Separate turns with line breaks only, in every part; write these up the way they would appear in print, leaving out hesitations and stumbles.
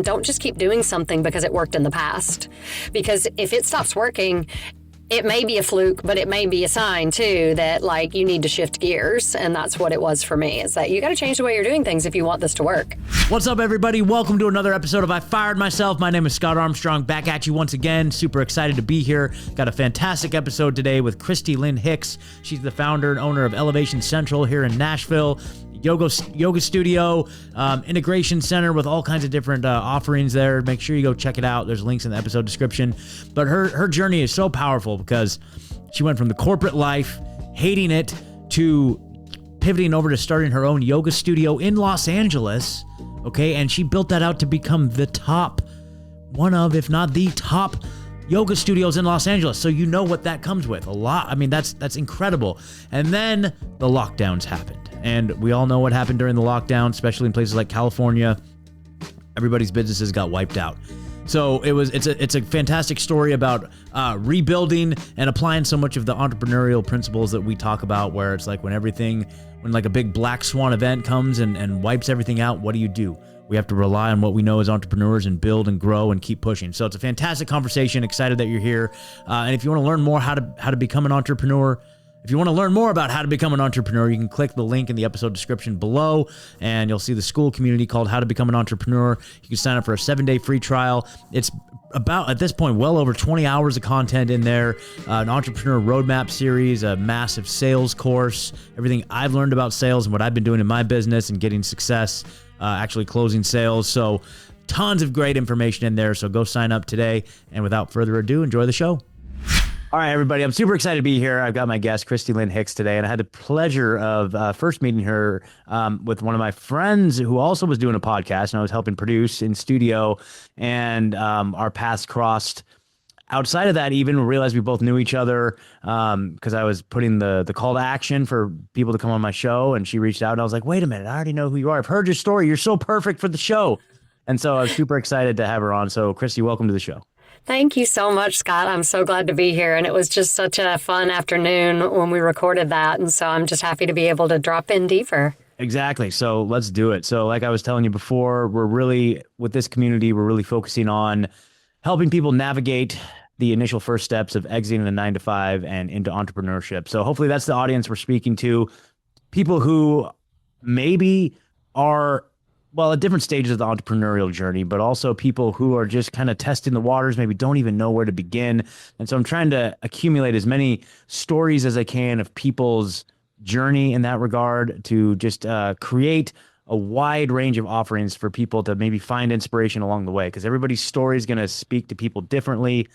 Don't just keep doing something because it worked in the past. Because if it stops working, it may be a fluke, but it may be a sign too that like you need to shift gears. And that's what it was for me, is that you got to change the way you're doing things if you want this to work.
What's up, everybody? Welcome to another episode of I Fired Myself. My name is Scott Armstrong, back at you once again. Super excited to be here. Got a fantastic episode today with Christy Lynn Hicks. She's the founder and owner of Elevation Central here in Nashville. Yoga studio, integration center with all kinds of different offerings there. Make sure you go check it out. There's links in the episode description. But her journey is so powerful because she went from the corporate life, hating it, to pivoting over to starting her own yoga studio in Los Angeles. Okay, and she built that out to become the top, one of, if not the top yoga studios in Los Angeles. So you know what that comes with. A lot. I mean, that's incredible. And then the lockdowns happened. And we all know what happened during the lockdown, especially in places like California. Everybody's businesses got wiped out. So it's a fantastic story about rebuilding and applying so much of the entrepreneurial principles that we talk about, where it's like when like a big black swan event comes and wipes everything out, what do? We have to rely on what we know as entrepreneurs and build and grow and keep pushing. So it's a fantastic conversation. Excited that you're here. And if you want to learn more how to become an entrepreneur, if you want to learn more about how to become an entrepreneur, you can click the link in the episode description below, and you'll see the school community called How to Become an Entrepreneur. You can sign up for a 7-day free trial. It's about, at this point, well over 20 hours of content in there, an entrepreneur roadmap series, a massive sales course, everything I've learned about sales and what I've been doing in my business and getting success, actually closing sales. So tons of great information in there. So go sign up today. And without further ado, enjoy the show. All right, everybody, I'm super excited to be here. I've got my guest, Christy Lynn Hicks, today, and I had the pleasure of first meeting her with one of my friends who also was doing a podcast, and I was helping produce in studio, and our paths crossed. Outside of that, even we realized we both knew each other because I was putting the call to action for people to come on my show, and she reached out, and I was like, wait a minute, I already know who you are. I've heard your story. You're so perfect for the show. And so I was super excited to have her on. So, Christy, welcome to the show.
Thank you so much, Scott. I'm so glad to be here. And it was just such a fun afternoon when we recorded that. And so I'm just happy to be able to drop in deeper.
Exactly. So let's do it. So like I was telling you before, with this community, we're really focusing on helping people navigate the initial first steps of exiting a 9-to-5 and into entrepreneurship. So hopefully that's the audience we're speaking to. People who maybe are at different stages of the entrepreneurial journey, but also people who are just kind of testing the waters, maybe don't even know where to begin. And so I'm trying to accumulate as many stories as I can of people's journey in that regard to just create a wide range of offerings for people to maybe find inspiration along the way, because everybody's story is going to speak to people differently,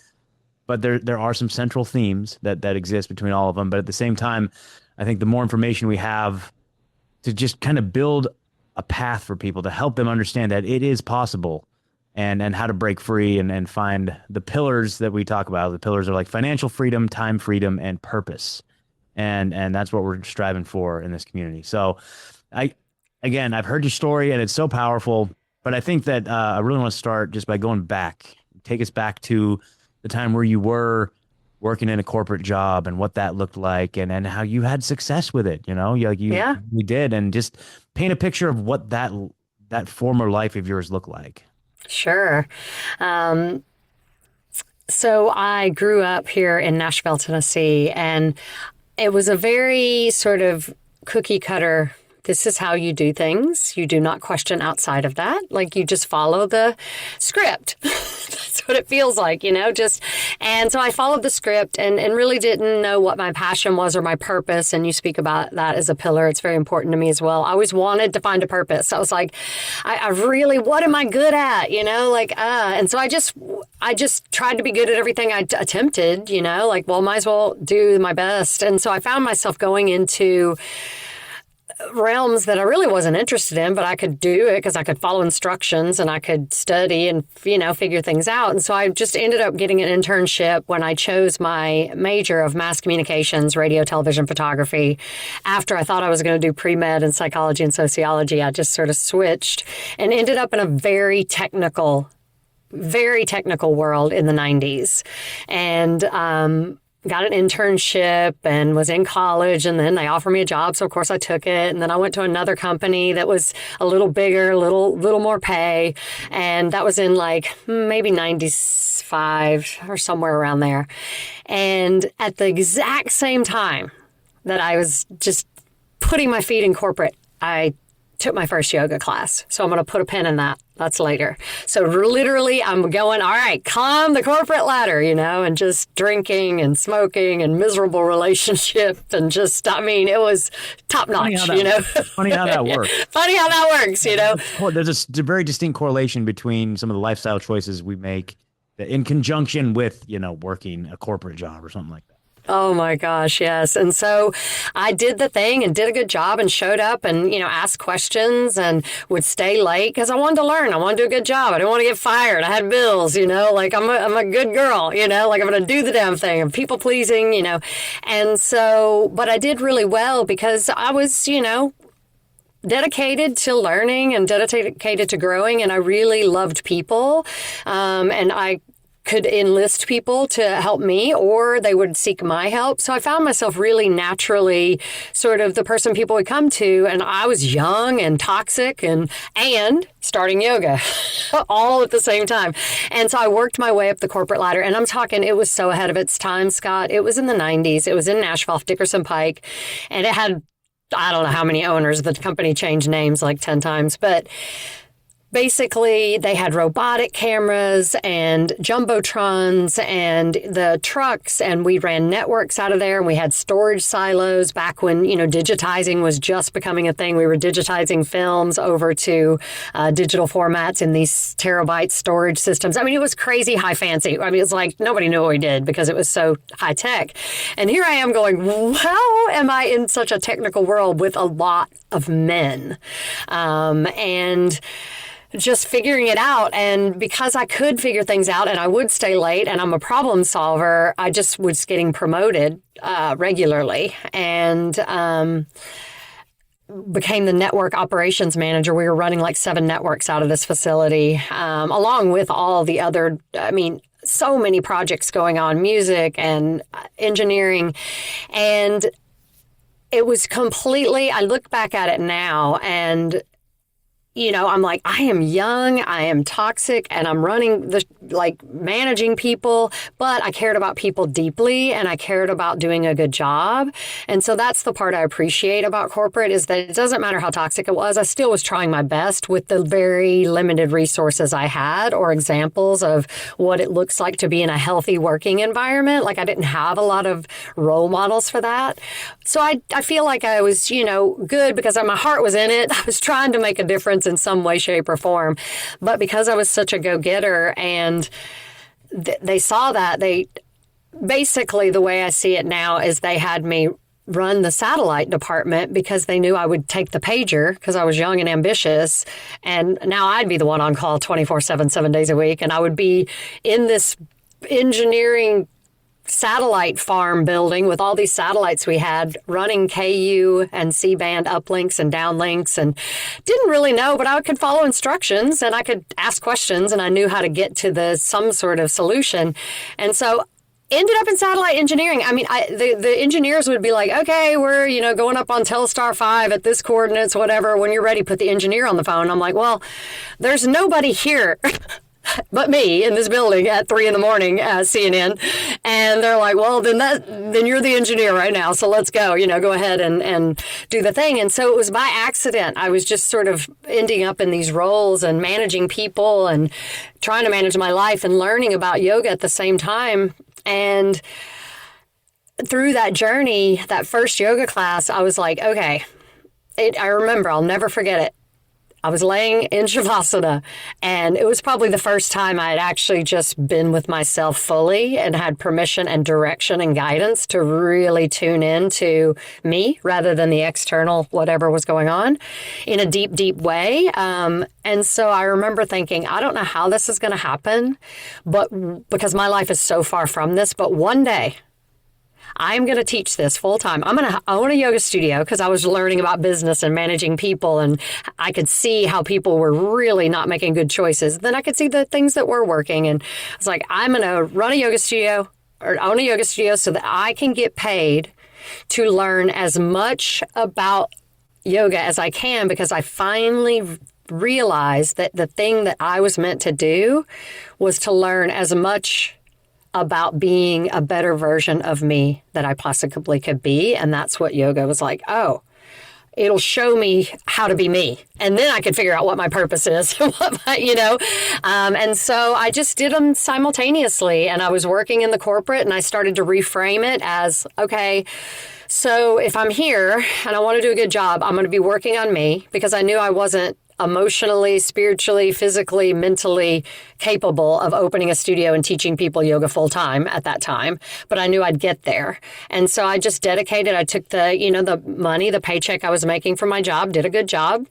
but there are some central themes that exist between all of them. But at the same time, I think the more information we have to just kind of build a path for people to help them understand that it is possible and how to break free and find the pillars that we talk about. The pillars are like financial freedom, time freedom, and purpose. And that's what we're striving for in this community. So I've heard your story and it's so powerful, but I think that I really want to start just by going back, take us back to the time where you were working in a corporate job and what that looked like and how you had success with it, you did, and just paint a picture of what that former life of yours looked like.
Sure. So I grew up here in Nashville, Tennessee, and it was a very sort of cookie cutter. This is how you do things. You do not question outside of that. Like, you just follow the script. That's what it feels like, and so I followed the script and really didn't know what my passion was or my purpose. And you speak about that as a pillar. It's very important to me as well. I always wanted to find a purpose. I was like, I really, what am I good at? And so I just tried to be good at everything I attempted, might as well do my best. And so I found myself going into realms that I really wasn't interested in, but I could do it because I could follow instructions and I could study and, figure things out. And so I just ended up getting an internship when I chose my major of mass communications, radio, television, photography. After I thought I was going to do pre-med and psychology and sociology, I just sort of switched and ended up in a very technical world in the 90s. And got an internship and was in college, and then they offered me a job. So of course I took it. And then I went to another company that was a little bigger, a little more pay. And that was in like maybe 95 or somewhere around there. And at the exact same time that I was just putting my feet in corporate, I took my first yoga class. So I'm going to put a pin in that. That's later. So literally I'm going, all right, climb the corporate ladder, and just drinking and smoking and miserable relationship and just, it was top notch,
Funny how that works.
Funny how that works,
There's a very distinct correlation between some of the lifestyle choices we make in conjunction with, working a corporate job or something like that.
Oh my gosh, yes. And so I did the thing and did a good job and showed up and, asked questions and would stay late because I wanted to learn. I wanted to do a good job. I didn't want to get fired. I had bills, like I'm a good girl, like I'm going to do the damn thing. I'm people pleasing, And so, but I did really well because I was, dedicated to learning and dedicated to growing. And I really loved people. And I could enlist people to help me or they would seek my help. So I found myself really naturally sort of the person people would come to. And I was young and toxic and starting yoga all at the same time. And so I worked my way up the corporate ladder. And I'm talking, it was so ahead of its time, Scott. It was in the 90s. It was in Nashville, Dickerson Pike. And it had, I don't know how many owners. The company changed names like 10 times. But basically, they had robotic cameras and jumbotrons and the trucks, and we ran networks out of there, and we had storage silos back when, digitizing was just becoming a thing. We were digitizing films over to digital formats in these terabyte storage systems. It was crazy high fancy. It was like nobody knew what we did because it was so high tech. And here I am going, how am I in such a technical world with a lot of men? And just figuring it out. And because I could figure things out and I would stay late and I'm a problem solver, I just was getting promoted regularly and became the network operations manager. We were running like 7 networks out of this facility, along with all the other, so many projects going on, music and engineering. And it was completely, I look back at it now and I'm like, I am young, I am toxic, and I'm running managing people, but I cared about people deeply and I cared about doing a good job. And so that's the part I appreciate about corporate is that it doesn't matter how toxic it was. I still was trying my best with the very limited resources I had or examples of what it looks like to be in a healthy working environment. Like I didn't have a lot of role models for that. So I feel like I was, good because my heart was in it. I was trying to make a difference in some way, shape, or form. But because I was such a go-getter and they saw that, they basically, the way I see it now is they had me run the satellite department because they knew I would take the pager because I was young and ambitious. And now I'd be the one on call 24/7, 7 days a week. And I would be in this engineering satellite farm building with all these satellites we had running KU and C-band uplinks and downlinks and didn't really know, but I could follow instructions and I could ask questions and I knew how to get to some sort of solution. And so ended up in satellite engineering. The engineers would be like, okay, we're, going up on Telstar 5 at this coordinates, whatever. When you're ready, put the engineer on the phone. I'm like, well, there's nobody here but me in this building at 3 a.m, CNN. And they're like, well, then you're the engineer right now. So let's go, go ahead and do the thing. And so it was by accident. I was just sort of ending up in these roles and managing people and trying to manage my life and learning about yoga at the same time. And through that journey, that first yoga class, I was like, okay, I remember, I'll never forget it. I was laying in Shavasana, and it was probably the first time I had actually just been with myself fully and had permission and direction and guidance to really tune into me rather than the external whatever was going on in a deep, deep way. And so I remember thinking, I don't know how this is going to happen, but because my life is so far from this, but one day I'm going to teach this full time. I'm going to own a yoga studio because I was learning about business and managing people, and I could see how people were really not making good choices. Then I could see the things that were working, and I was like, I'm going to run a yoga studio or own a yoga studio so that I can get paid to learn as much about yoga as I can, because I finally realized that the thing that I was meant to do was to learn as much about being a better version of me that I possibly could be. And that's what yoga was like. Oh, it'll show me how to be me. And then I could figure out what my purpose is, and so I just did them simultaneously. And I was working in the corporate, and I started to reframe it as, okay, so if I'm here and I want to do a good job, I'm going to be working on me, because I knew I wasn't emotionally, spiritually, physically, mentally capable of opening a studio and teaching people yoga full time at that time. But I knew I'd get there. And so I just dedicated. I took the money, the paycheck I was making from my job, did a good job.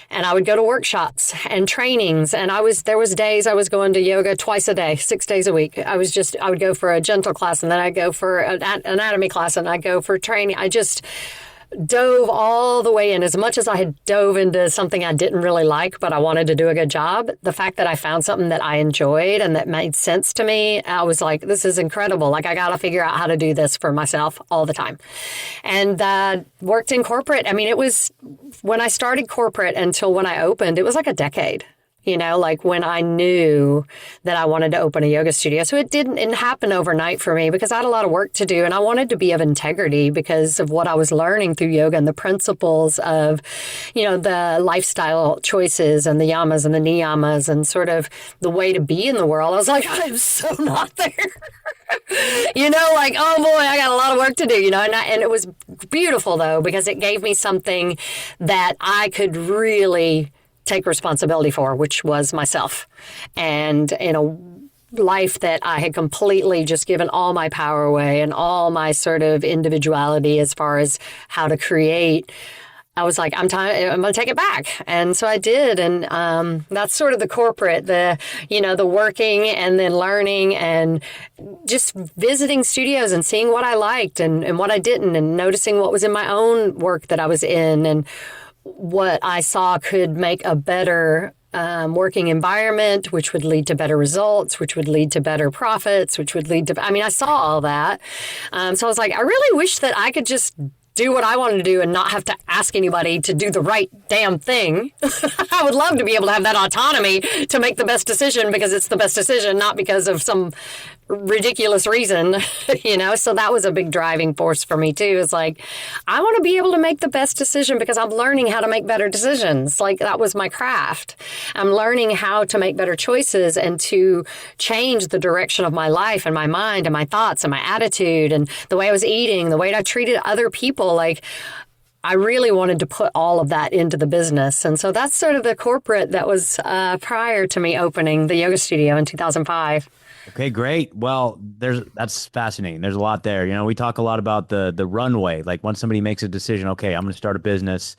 And I would go to workshops and trainings. And there was days I was going to yoga twice a day, 6 days a week. I would go for a gentle class, and then I'd go for an anatomy class, and I'd go for training. I just dove all the way in. As much as I had dove into something I didn't really like, but I wanted to do a good job, the fact that I found something that I enjoyed and that made sense to me, I was like, this is incredible. Like, I got to figure out how to do this for myself all the time. And worked in corporate. I mean, it was when I started corporate until when I opened, it was like a decade. Like when I knew that I wanted to open a yoga studio. So it didn't happen overnight for me, because I had a lot of work to do, and I wanted to be of integrity because of what I was learning through yoga and the principles of, the lifestyle choices and the yamas and the niyamas and sort of the way to be in the world. I was like, I'm so not there. Like, oh boy, I got a lot of work to do, and it was beautiful though, because it gave me something that I could really take responsibility for, which was myself. And in a life that I had completely just given all my power away and all my sort of individuality as far as how to create, I was like, I'm going to take it back. And so I did. And that's sort of the corporate, the working and then learning and just visiting studios and seeing what I liked and what I didn't, and noticing what was in my own work that I was in and what I saw could make a better working environment, which would lead to better results, which would lead to better profits, which would lead to, I saw all that. So I was like, I really wish that I could just do what I wanted to do and not have to ask anybody to do the right damn thing. I would love to be able to have that autonomy to make the best decision because it's the best decision, not because of some ridiculous reason, So that was a big driving force for me too. It's like, I want to be able to make the best decision because I'm learning how to make better decisions. Like, that was my craft. I'm learning how to make better choices and to change the direction of my life and my mind and my thoughts and my attitude and the way I was eating, the way I treated other people. Like, I really wanted to put all of that into the business. And so that's sort of the corporate that was prior to me opening the yoga studio in 2005.
Okay, great. Well, that's fascinating. There's a lot there. We talk a lot about the runway. Like, once somebody makes a decision, okay, I'm going to start a business.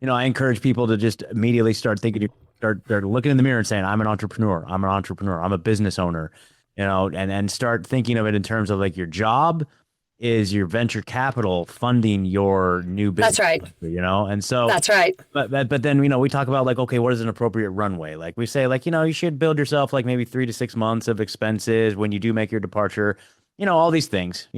I encourage people to just immediately start thinking, start looking in the mirror and saying, I'm an entrepreneur. I'm an entrepreneur. I'm a business owner. And start thinking of it in terms of like your job is your venture capital funding your new business.
That's right.
And so
that's right.
But then, we talk about like, okay, what is an appropriate runway? Like, we say like, you should build yourself like maybe 3 to 6 months of expenses when you do make your departure, all these things,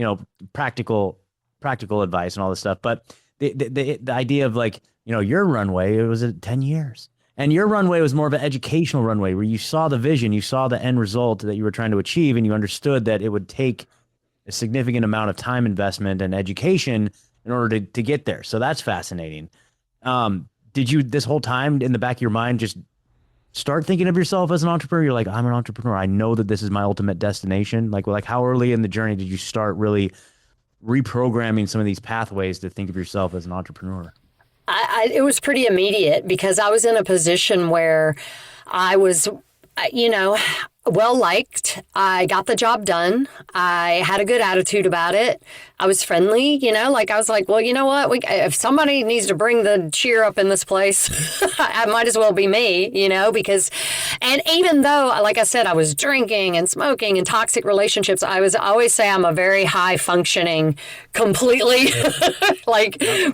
practical advice and all this stuff. But the idea of like, your runway, it was 10 years. And your runway was more of an educational runway where you saw the vision, you saw the end result that you were trying to achieve, and you understood that it would take a significant amount of time investment and education in order to get there. So that's fascinating. Did you, this whole time in the back of your mind, just start thinking of yourself as an entrepreneur? You're like, I'm an entrepreneur. I know that this is my ultimate destination. Like how early in the journey did you start really reprogramming some of these pathways to think of yourself as an entrepreneur?
It was pretty immediate because I was in a position where I was, well liked. I got the job done. I had a good attitude about it. I was friendly, I was like, well, you know what? If somebody needs to bring the cheer up in this place, I might as well be me, because, and even though, like I said, I was drinking and smoking and toxic relationships, I always say I'm a very high functioning, completely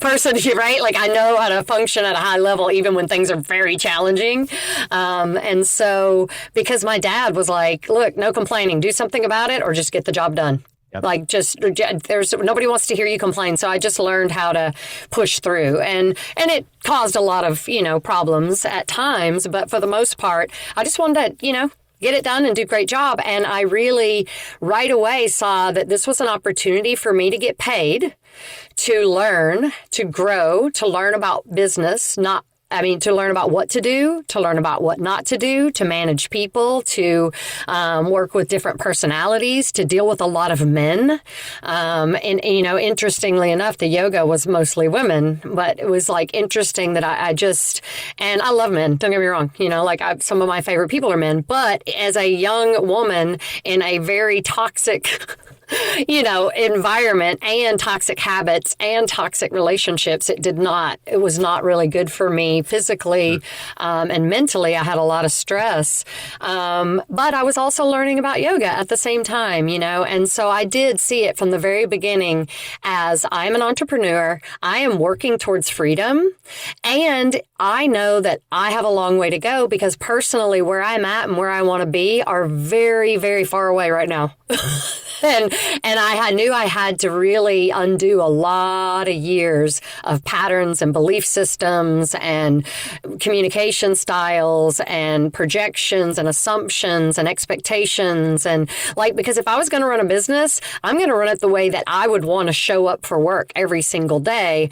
person, right? Like, I know how to function at a high level, even when things are very challenging. And so because my dad was like, look, no complaining, do something about it or just get the job done.
Yep.
Like there's nobody wants to hear you complain. So I just learned how to push through, and it caused a lot of, problems at times. But for the most part, I just wanted to, get it done and do a great job. And I really right away saw that this was an opportunity for me to get paid, to learn, to grow, to learn about business, to learn about what to do, to learn about what not to do, to manage people, to work with different personalities, to deal with a lot of men. Interestingly enough, the yoga was mostly women, but it was interesting that and I love men, don't get me wrong, some of my favorite people are men, but as a young woman in a very toxic environment and toxic habits and toxic relationships, it was not really good for me physically and mentally. I had a lot of stress. But I was also learning about yoga at the same time, and so I did see it from the very beginning as I'm an entrepreneur. I am working towards freedom, and I know that I have a long way to go because personally where I'm at and where I want to be are very, very far away right now. And I knew I had to really undo a lot of years of patterns and belief systems and communication styles and projections and assumptions and expectations. And because if I was going to run a business, I'm going to run it the way that I would want to show up for work every single day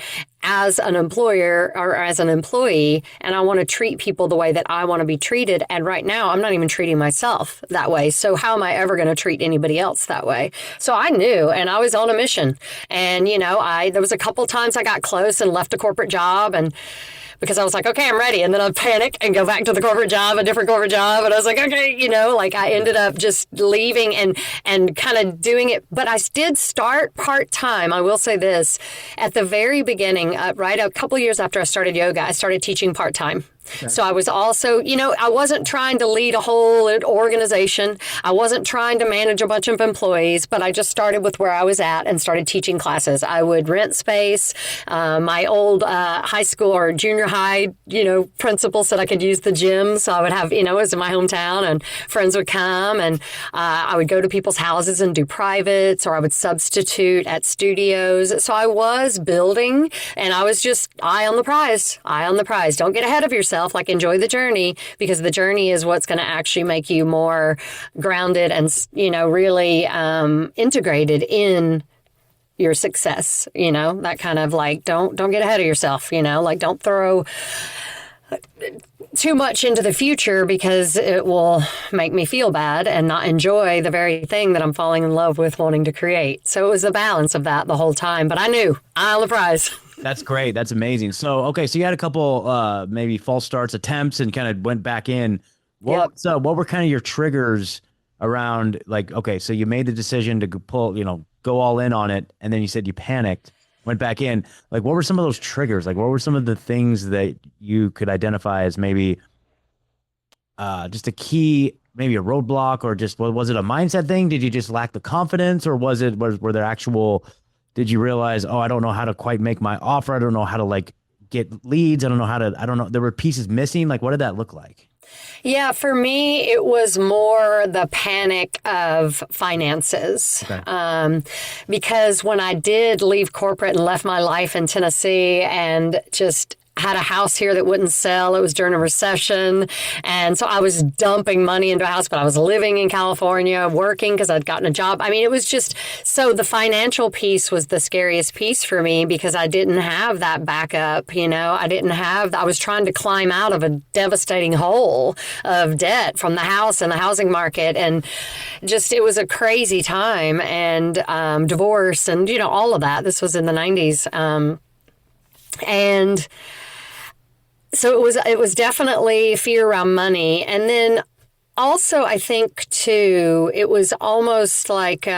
as an employer or as an employee, and I want to treat people the way that I want to be treated. And right now, I'm not even treating myself that way. So how am I ever going to treat anybody else that way? So I knew, and I was on a mission. And, there was a couple times I got close and left a corporate job, and because I was like, okay, I'm ready. And then I'd panic and go back to the corporate job, a different corporate job. And I was like, okay, I ended up just leaving and kind of doing it. But I did start part-time. I will say this, at the very beginning, right a couple years after I started yoga, I started teaching part-time. Okay. So I was also, I wasn't trying to lead a whole organization. I wasn't trying to manage a bunch of employees, but I just started with where I was at and started teaching classes. I would rent space. My old high school or junior high, principal said I could use the gym. So I would have, it was in my hometown, and friends would come, and I would go to people's houses and do privates, or I would substitute at studios. So I was building, and I was just eye on the prize. Don't get ahead of yourself. Enjoy the journey, because the journey is what's going to actually make you more grounded and, really integrated in your success, that kind of don't get ahead of yourself, don't throw too much into the future, because it will make me feel bad and not enjoy the very thing that I'm falling in love with wanting to create. So it was a balance of that the whole time, but I knew eye on the prize.
That's great. That's amazing. So, okay. So you had a couple, maybe false starts attempts and kind of went back in. So what were kind of your triggers around okay, so you made the decision to go all in on it. And then you said you panicked, went back in. What were some of those triggers? What were some of the things that you could identify as maybe just a key, maybe a roadblock, or just, was it a mindset thing? Did you just lack the confidence, or were there actual, did you realize, I don't know how to quite make my offer. I don't know how to get leads. I don't know. There were pieces missing. What did that look like?
Yeah, for me, it was more the panic of finances. Okay. Because when I did leave corporate and left my life in Tennessee and just had a house here that wouldn't sell. It was during a recession. And so I was dumping money into a house, but I was living in California, working because I'd gotten a job. I mean, it was just, so the financial piece was the scariest piece for me, because I didn't have that backup, I was trying to climb out of a devastating hole of debt from the house and the housing market. And just, it was a crazy time, and divorce and, all of that. This was in the 90s. And so it was definitely fear around money. And then also, I think, too, it was almost like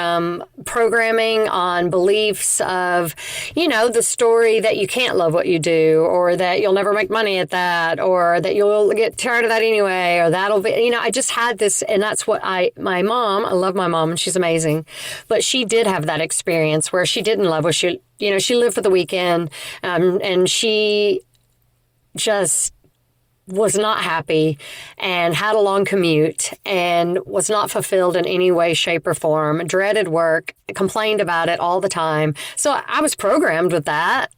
programming on beliefs of, the story that you can't love what you do, or that you'll never make money at that, or that you'll get tired of that anyway, or that'll be, I just had this, and that's what I love my mom, and she's amazing, but she did have that experience where she didn't love what she lived for the weekend, and she just was not happy and had a long commute and was not fulfilled in any way, shape, or form, dreaded work, complained about it all the time. So I was programmed with that,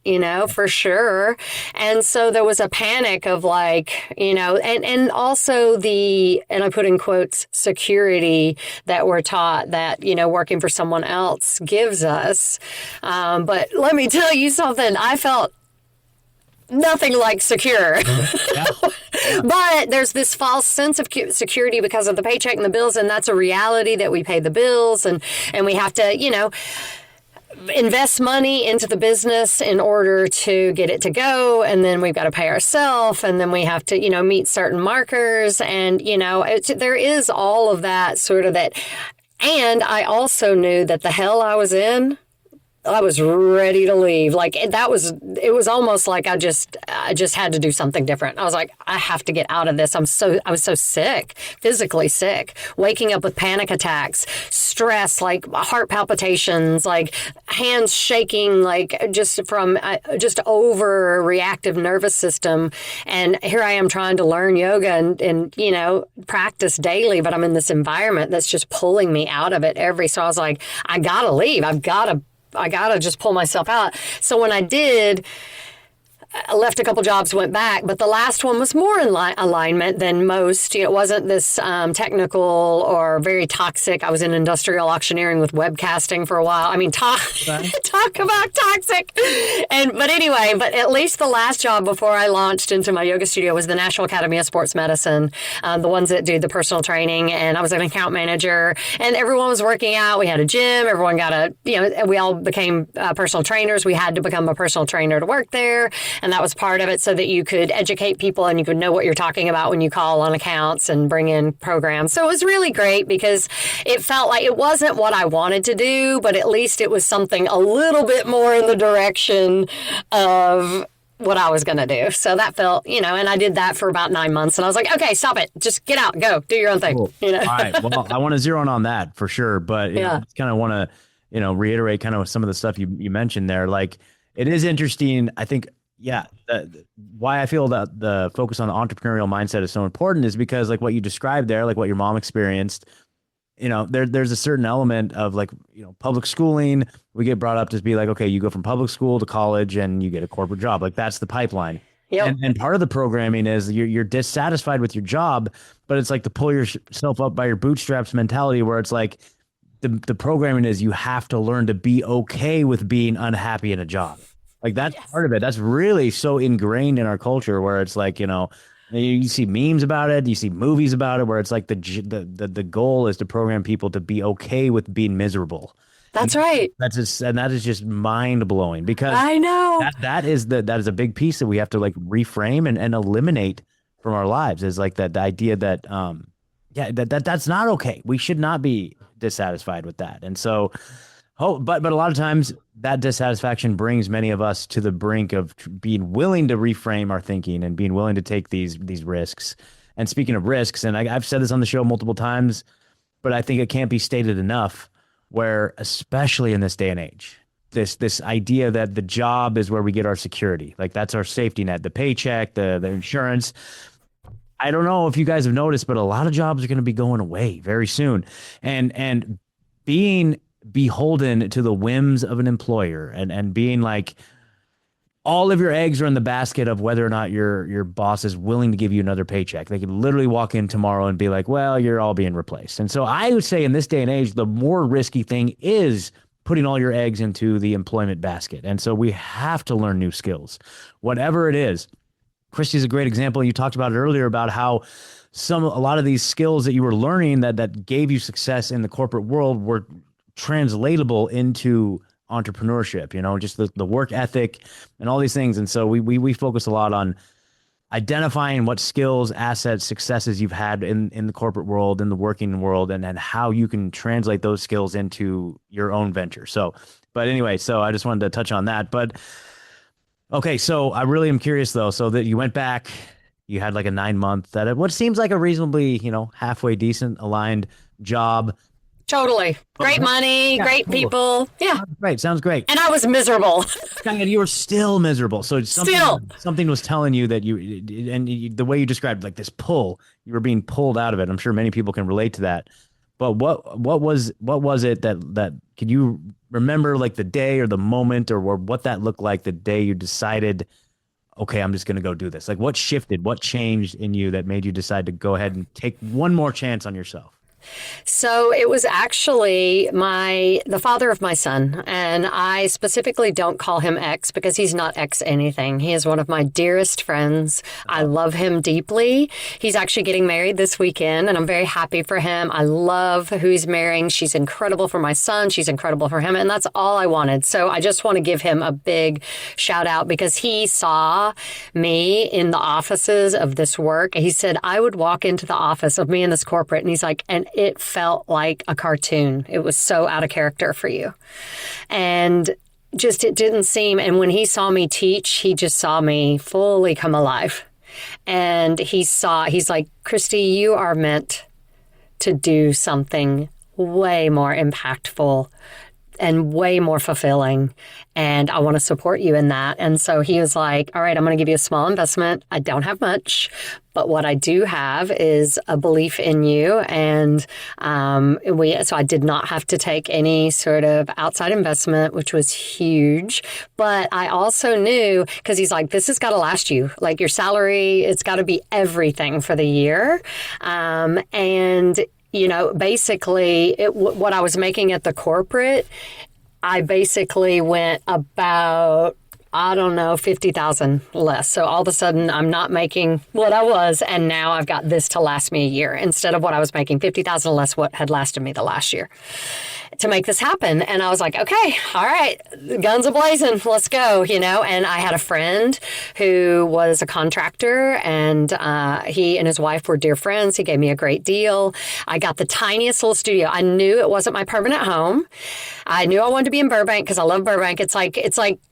for sure. And so there was a panic of and also and I put in quotes, security that we're taught that, working for someone else gives us. But let me tell you something, I felt nothing like secure. Yeah. But there's this false sense of security because of the paycheck and the bills, and that's a reality that we pay the bills and we have to, invest money into the business in order to get it to go, and then we've got to pay ourselves, and then we have to, meet certain markers, and, there is all of that sort of that. And I also knew that the hell I was in, I was ready to leave. It was almost like I just had to do something different. I was like, I have to get out of this. I was so sick, physically sick, waking up with panic attacks, stress, like heart palpitations, like hands shaking, like just from just overreactive nervous system. And here I am trying to learn yoga and practice daily, but I'm in this environment that's just pulling me out of it so I was like, I gotta leave. I gotta just pull myself out. So when I did, I left a couple jobs, went back, but the last one was more in alignment than most. It wasn't this technical or very toxic. I was in industrial auctioneering with webcasting for a while. I mean, talk about toxic. But at least the last job before I launched into my yoga studio was the National Academy of Sports Medicine, the ones that do the personal training. And I was an account manager, and everyone was working out. We had a gym. Everyone got we all became personal trainers. We had to become a personal trainer to work there. And that was part of it, so that you could educate people and you could know what you're talking about when you call on accounts and bring in programs. So it was really great because it felt like it wasn't what I wanted to do, but at least it was something a little bit more in the direction of what I was going to do. So that felt, and I did that for about 9 months. And I was like, okay, stop it. Just get out, go, do your own thing.
Cool. All right. Well, I want to zero in on that for sure. But I kind of want to, reiterate kind of some of the stuff you mentioned there. Like, it is interesting. I think, why I feel that the focus on the entrepreneurial mindset is so important is because, like what you described there, like what your mom experienced, there's a certain element of public schooling. We get brought up to be like, okay, you go from public school to college and you get a corporate job. Like, that's the pipeline. Yep. And part of the programming is you're dissatisfied with your job, but it's like the pull yourself up by your bootstraps mentality, where it's like the programming is you have to learn to be okay with being unhappy in a job. Like, that's part of it. That's really so ingrained in our culture, where it's like, you see memes about it, you see movies about it, where it's like the goal is to program people to be okay with being miserable.
That's right.
That is just mind blowing, because
I know
that is a big piece that we have to reframe and eliminate from our lives, is like the idea that that's not okay. We should not be dissatisfied with that. And so, but a lot of times that dissatisfaction brings many of us to the brink of being willing to reframe our thinking and being willing to take these risks. And speaking of risks, and I've said this on the show multiple times, but I think it can't be stated enough, where especially in this day and age, this idea that the job is where we get our security, like that's our safety net, the paycheck, the insurance. I don't know if you guys have noticed, but a lot of jobs are going to be going away very soon, and being beholden to the whims of an employer and being like all of your eggs are in the basket of whether or not your boss is willing to give you another paycheck. They could literally walk in tomorrow and be like, well, you're all being replaced. And so I would say in this day and age, the more risky thing is putting all your eggs into the employment basket. And so we have to learn new skills, whatever it is. Christy's a great example. You talked about it earlier about how a lot of these skills that you were learning that gave you success in the corporate world were translatable into entrepreneurship, just the work ethic and all these things. And so we focus a lot on identifying what skills, assets, successes you've had in the corporate world, in the working world, and how you can translate those skills into your own venture. So, but anyway, so I just wanted to touch on that. But okay, so I really am curious though, so that you went back, you had like a 9 month, what seems like a reasonably, halfway decent aligned job.
Totally. Great money, great
cool.
people. Yeah.
Sounds great.
And I was miserable.
And you were still miserable. So something was telling you that the way you described like this pull, you were being pulled out of it. I'm sure many people can relate to that. But what was it that can you remember, like the day or the moment or what that looked like the day you decided, okay, I'm just going to go do this? Like what shifted, what changed in you that made you decide to go ahead and take one more chance on yourself?
So it was actually the father of my son, and I specifically don't call him ex because he's not ex anything. He is one of my dearest friends. I love him deeply. He's actually getting married this weekend, and I'm very happy for him. I love who he's marrying. She's incredible for my son. She's incredible for him, and that's all I wanted. So I just want to give him a big shout out because he saw me in the offices of this work. He said, I would walk into the office of me in this corporate, and he's like, and it felt like a cartoon. It was so out of character for you. And just it didn't seem, and when he saw me teach, he just saw me fully come alive. And he's like, Christy, you are meant to do something way more impactful and way more fulfilling. And I want to support you in that. And so he was like, all right, I'm going to give you a small investment. I don't have much, but what I do have is a belief in you. And so I did not have to take any sort of outside investment, which was huge. But I also knew, because he's like, this has got to last you. Like your salary, it's got to be everything for the year. And basically what I was making at the corporate, I basically went about, I don't know, 50,000 less. So all of a sudden I'm not making what I was. And now I've got this to last me a year instead of what I was making 50,000 less what had lasted me the last year to make this happen. And I was like, okay, all right, guns a-blazing, let's go, And I had a friend who was a contractor, and he and his wife were dear friends. He gave me a great deal. I got the tiniest little studio. I knew it wasn't my permanent home. I knew I wanted to be in Burbank because I love Burbank. It's like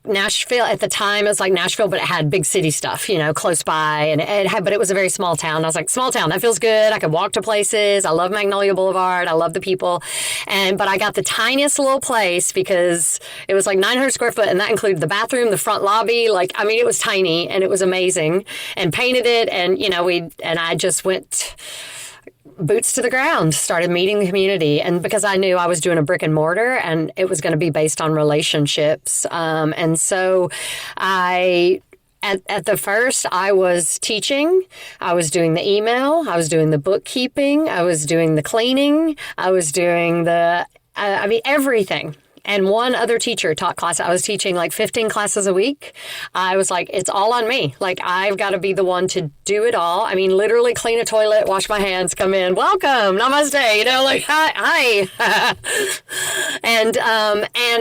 Nashville at the time. It was like Nashville, but it had big city stuff, close by, but it was a very small town. I was like, small town, that feels good. I could walk to places. I love Magnolia Boulevard. I love the people. But I got the tiniest little place because it was like 900 square foot, and that included the bathroom, the front lobby. It was tiny, and it was amazing, and painted it. And, I just went boots to the ground, started meeting the community. And because I knew I was doing a brick and mortar and it was going to be based on relationships. And so at the first, I was teaching, I was doing the email, I was doing the bookkeeping, I was doing the cleaning, I was doing everything. And one other teacher taught class. I was teaching like 15 classes a week. I was like, it's all on me. Like, I've got to be the one to do it all. I mean, literally clean a toilet, wash my hands, come in, welcome, namaste, hi.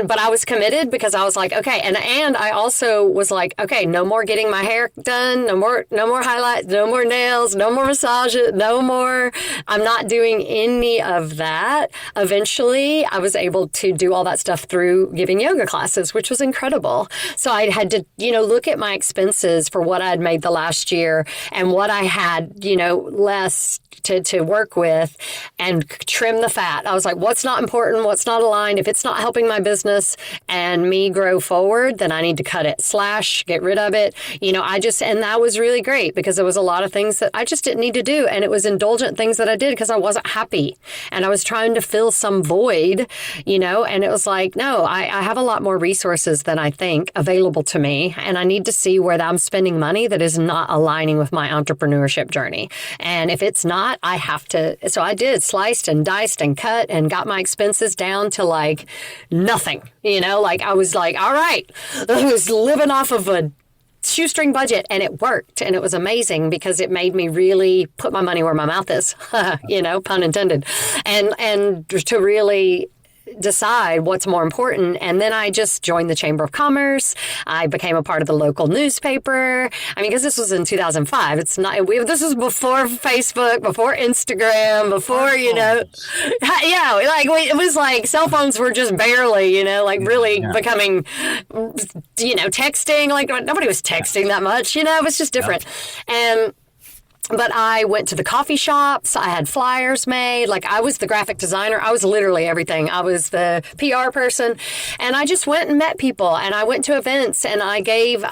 But I was committed because I was like, okay. And I also was like, okay, no more getting my hair done, no more highlights, no more nails, no more massages, no more. I'm not doing any of that. Eventually, I was able to do all that stuff through giving yoga classes, which was incredible. So I had to, look at my expenses for what I'd made the last year and what I had, less to work with and trim the fat. I was like, what's not important? What's not aligned? If it's not helping my business and me grow forward, then I need to cut it, get rid of it. And that was really great because there was a lot of things that I just didn't need to do. And it was indulgent things that I did because I wasn't happy and I was trying to fill some void, and it was like, no, I have a lot more resources than I think available to me. And I need to see where I'm spending money that is not aligning with my entrepreneurship journey. And if it's not, I have to. So I did sliced and diced and cut and got my expenses down to like nothing, I was like, all right, I was living off of a shoestring budget, and it worked, and it was amazing because it made me really put my money where my mouth is, pun intended, and to really decide what's more important. And then I just joined the Chamber of Commerce. I became a part of the local newspaper. Because this was in 2005. It's not, this was before Facebook, before Instagram, before, it was like cell phones were just barely, really becoming, texting, like nobody was texting that much, it was just different. But I went to the coffee shops. I had flyers made. Like, I was the graphic designer. I was literally everything. I was the PR person. And I just went and met people. And I went to events and I gave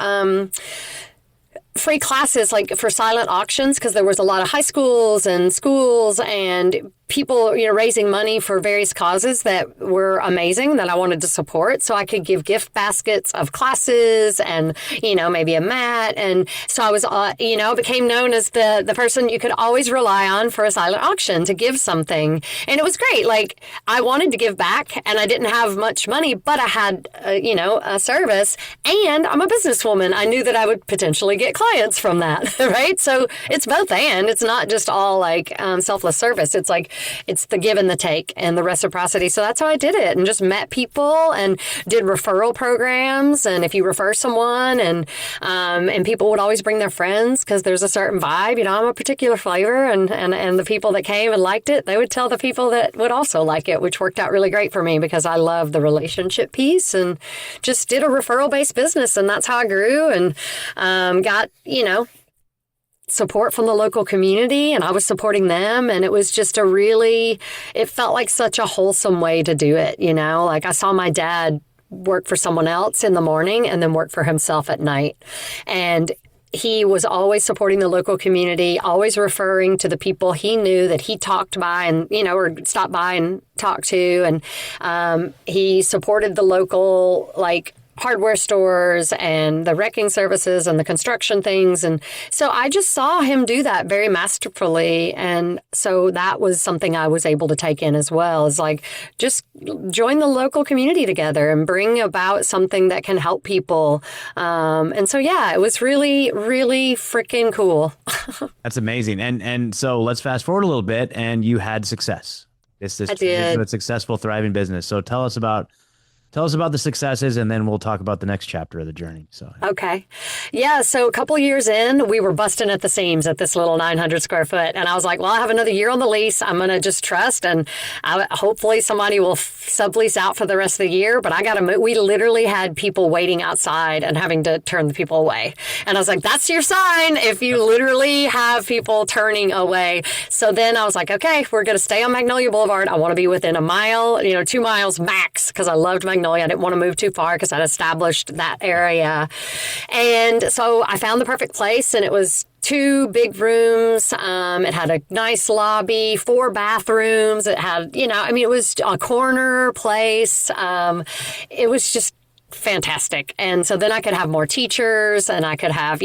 free classes, like, for silent auctions, because there was a lot of high schools and schools and people, raising money for various causes that were amazing that I wanted to support. So I could give gift baskets of classes and, maybe a mat. And so I was, became known as the person you could always rely on for a silent auction to give something. And it was great. Like, I wanted to give back and I didn't have much money, but I had, a service, and I'm a businesswoman. I knew that I would potentially get clients from that, right? So it's both and. It's not just all like selfless service. It's like, it's the give and the take and the reciprocity. So that's how I did it, and just met people and did referral programs. And if you refer someone, and people would always bring their friends because there's a certain vibe. I'm a particular flavor, and the people that came and liked it, they would tell the people that would also like it, which worked out really great for me because I love the relationship piece, and just did a referral based business. And that's how I grew and got, support from the local community, and I was supporting them. And it was just it felt like such a wholesome way to do it. Like, I saw my dad work for someone else in the morning and then work for himself at night. And he was always supporting the local community, always referring to the people he knew that he talked by and, or stopped by and talked to. And he supported the local, hardware stores and the wrecking services and the construction things. And so I just saw him do that very masterfully. And so that was something I was able to take in as well, is like, just join the local community together and bring about something that can help people. And so, yeah, it was really, really freaking cool.
That's amazing. And so let's fast forward a little bit, and you had success.
I did.
A successful, thriving business. So tell us about the successes, and then we'll talk about the next chapter of the journey. So
okay. Yeah. So a couple years in, we were busting at the seams at this little 900 square foot. And I was like, well, I have another year on the lease. I'm going to just trust. And hopefully somebody will sublease out for the rest of the year. But I got to move. We literally had people waiting outside and having to turn the people away. And I was like, that's your sign if you literally have people turning away. So then I was like, okay, we're going to stay on Magnolia Boulevard. I want to be within a mile, 2 miles max, because I loved Magnolia. I didn't want to move too far because I'd established that area. And so I found the perfect place, and it was 2 big rooms. It had a nice lobby, 4 bathrooms. It had, it was a corner place. It was just fantastic. And so then I could have more teachers, and I could have,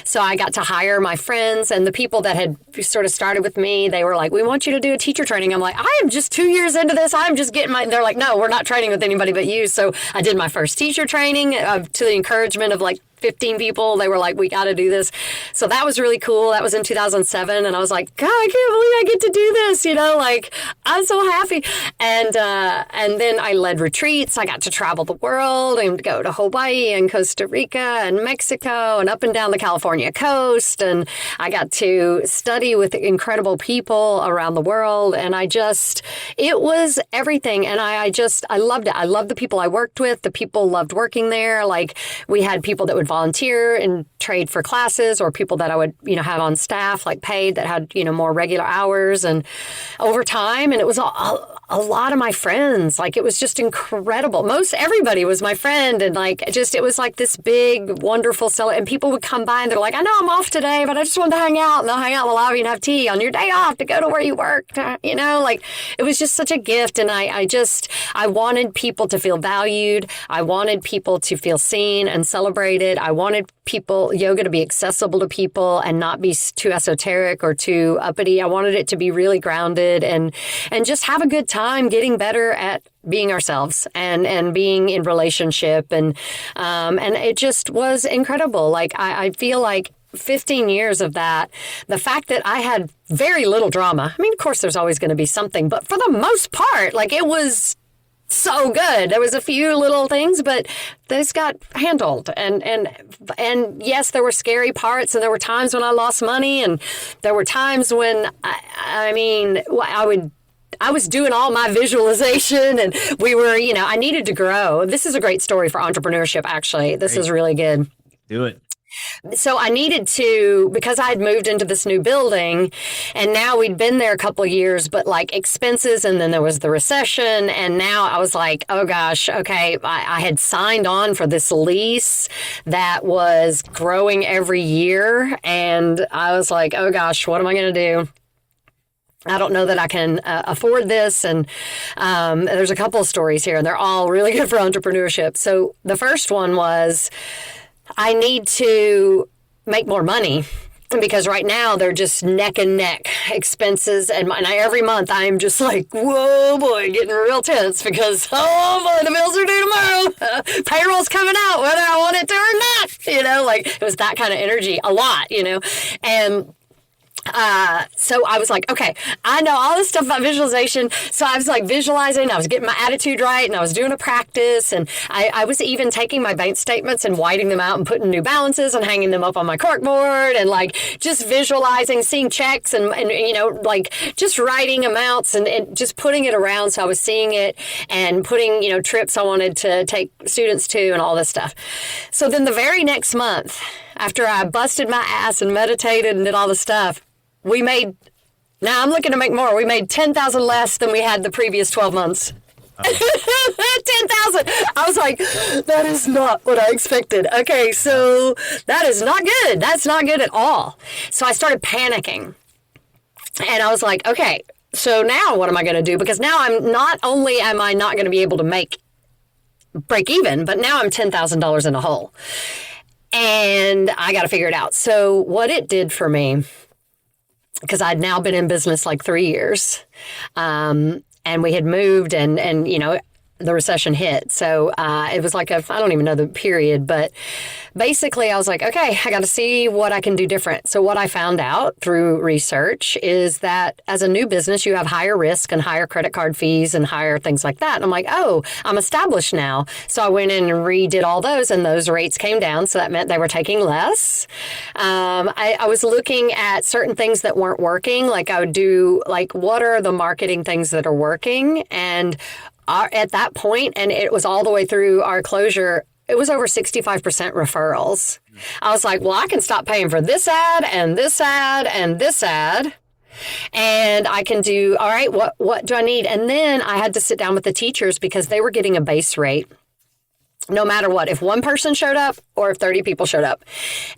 so I got to hire my friends, and the people that had sort of started with me, they were like, we want you to do a teacher training. I'm like, I am just 2 years into this. I'm just getting they're like, no, we're not training with anybody but you. So I did my first teacher training to the encouragement of 15 people. They were like, we got to do this. So that was really cool. That was in 2007. And I was like, God, I can't believe I get to do this. I'm so happy. And then I led retreats. I got to travel the world and go to Hawaii and Costa Rica and Mexico and up and down the California coast. And I got to study with incredible people around the world. And it was everything. And I loved it. I loved the people I worked with. The people loved working there. We had people that would volunteer and trade for classes, or people that I would, have on staff, paid, that had, more regular hours and overtime. And it was a lot of my friends. It was just incredible. Most everybody was my friend. And it was this big, wonderful celebration. And people would come by and they're like, I know I'm off today, but I just wanted to hang out. And they'll hang out in the lobby and have tea on your day off to go to where you worked. It was just such a gift. And I wanted people to feel valued. I wanted people to feel seen and celebrated. I wanted yoga to be accessible to people and not be too esoteric or too uppity. I wanted it to be really grounded and just have a good time getting better at being ourselves and being in relationship. And it just was incredible. I feel like 15 years of that, the fact that I had very little drama. I mean, of course, there's always going to be something, but for the most part, it was so good. There was a few little things, but those got handled. And yes, there were scary parts, and there were times when I lost money, and there were times when I was doing all my visualization, and we were, I needed to grow. This is a great story for entrepreneurship, actually. This is really good.
Do it.
So I needed to, because I had moved into this new building and now we'd been there a couple of years, but like expenses, and then there was the recession. And now I was like, oh gosh, okay, I had signed on for this lease that was growing every year. And I was like, oh gosh, what am I going to do? I don't know that I can afford this. And there's a couple of stories here, and they're all really good for entrepreneurship. So the first one was, I need to make more money, because right now they're just neck and neck expenses. And every month I'm just like, whoa, boy, getting real tense because, oh, boy, the bills are due tomorrow. Payroll's coming out whether I want it to or not. Like it was that kind of energy a lot, and so I was like, okay, I know all this stuff about visualization. So I was like visualizing, I was getting my attitude right, and I was doing a practice, and I was even taking my bank statements and whiting them out and putting new balances and hanging them up on my corkboard, and like just visualizing, seeing checks and like just writing amounts and just putting it around. So I was seeing it and putting, trips I wanted to take students to and all this stuff. So then the very next month, after I busted my ass and meditated and did all this stuff, now I'm looking to make more. We made $10,000 less than we had the previous 12 months. 10,000. I was like, that is not what I expected. Okay, so that is not good. That's not good at all. So I started panicking. And I was like, okay, so now what am I going to do? Because now not only am I not going to be able to break even, but now I'm $10,000 in a hole. And I got to figure it out. So what it did for me, because I'd now been in business like 3 years, and we had moved and the recession hit. So it was like I don't even know the period, but basically I was like, okay, I got to see what I can do different. So what I found out through research is that as a new business, you have higher risk and higher credit card fees and higher things like that. And I'm like, oh, I'm established now. So I went in and redid all those, and those rates came down. So that meant they were taking less. I was looking at certain things that weren't working. Like I would do, like, what are the marketing things that are working? And at that point, and it was all the way through our closure, it was over 65% referrals. I was like, well, I can stop paying for this ad and this ad and this ad. And I can do, all right, what do I need? And then I had to sit down with the teachers because they were getting a base rate, no matter what, if one person showed up or if 30 people showed up.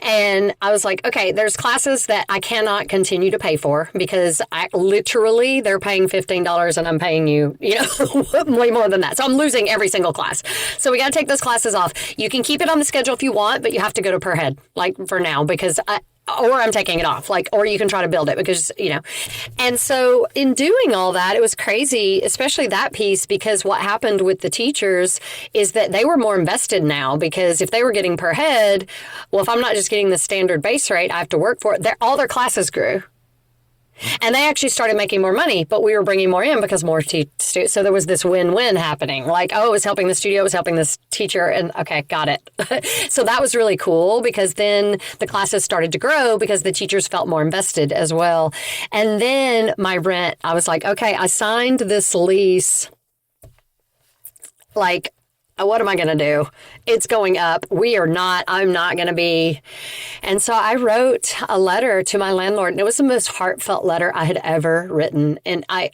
And I was like, okay, there's classes that I cannot continue to pay for because they're paying $15 and I'm paying you, way more than that. So I'm losing every single class. So we got to take those classes off. You can keep it on the schedule if you want, but you have to go to per head, like for now, because or I'm taking it off, or you can try to build it because, And so in doing all that, it was crazy, especially that piece, because what happened with the teachers is that they were more invested now, because if they were getting per head, well, if I'm not just getting the standard base rate, I have to work for it. All their classes grew. And they actually started making more money, but we were bringing more in because more so there was this win-win happening. Like, oh, it was helping the studio, it was helping this teacher, and okay, got it. So that was really cool because then the classes started to grow because the teachers felt more invested as well. And then my rent, I was like, okay, I signed this lease, like, what am I going to do? It's going up. I'm not going to be. And so I wrote a letter to my landlord, and it was the most heartfelt letter I had ever written. And I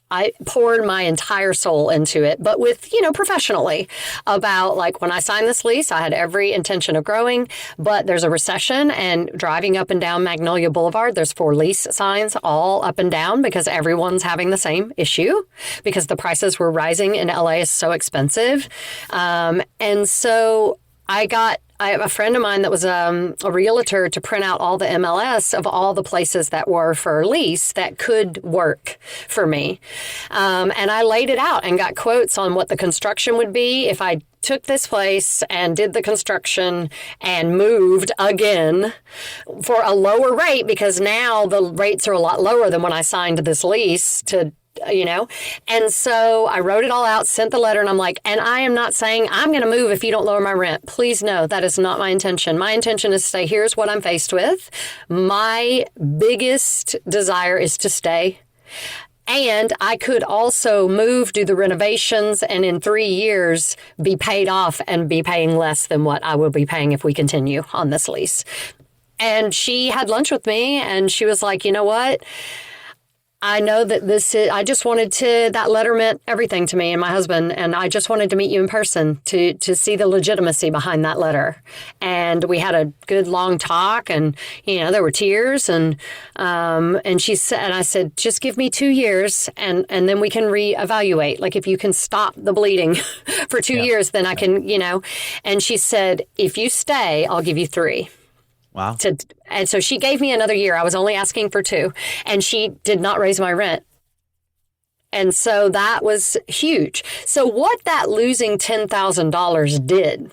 poured my entire soul into it, but with, professionally, about like, when I signed this lease, I had every intention of growing, but there's a recession, and driving up and down Magnolia Boulevard, there's 4 lease signs all up and down because everyone's having the same issue because the prices were rising in LA is so expensive. And so I have a friend of mine that was a realtor to print out all the MLS of all the places that were for lease that could work for me. And I laid it out and got quotes on what the construction would be if I took this place and did the construction and moved again for a lower rate, because now the rates are a lot lower than when I signed this lease And so I wrote it all out, sent the letter, and I'm like, and I am not saying I'm going to move if you don't lower my rent. Please no, that is not my intention. My intention is to say, here's what I'm faced with. My biggest desire is to stay. And I could also move, do the renovations, and in 3 years be paid off and be paying less than what I will be paying if we continue on this lease. And she had lunch with me and she was like, you know what? I know that I just wanted that letter meant everything to me and my husband. And I just wanted to meet you in person to see the legitimacy behind that letter. And we had a good long talk and, there were tears and she said, and I said, just give me 2 years and then we can reevaluate. Like if you can stop the bleeding for 2 years, then I can, and she said, if you stay, I'll give you 3.
Wow.
And so she gave me another year. I was only asking for 2, and she did not raise my rent. And so that was huge. So what that losing $10,000 did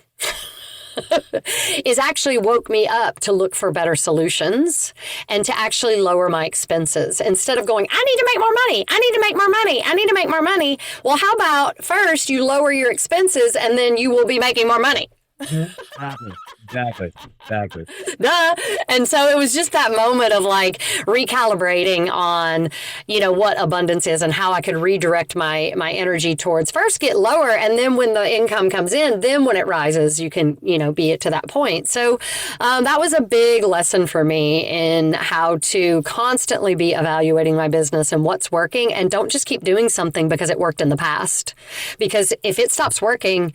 is actually woke me up to look for better solutions and to actually lower my expenses. Instead of going, I need to make more money. I need to make more money. I need to make more money. Well, how about first you lower your expenses and then you will be making more money?
Exactly.
Duh. And so it was just that moment of like recalibrating on, what abundance is and how I could redirect my energy towards first get lower. And then when the income comes in, then when it rises, you can, be it to that point. So that was a big lesson for me in how to constantly be evaluating my business and what's working. And don't just keep doing something because it worked in the past. Because if it stops working,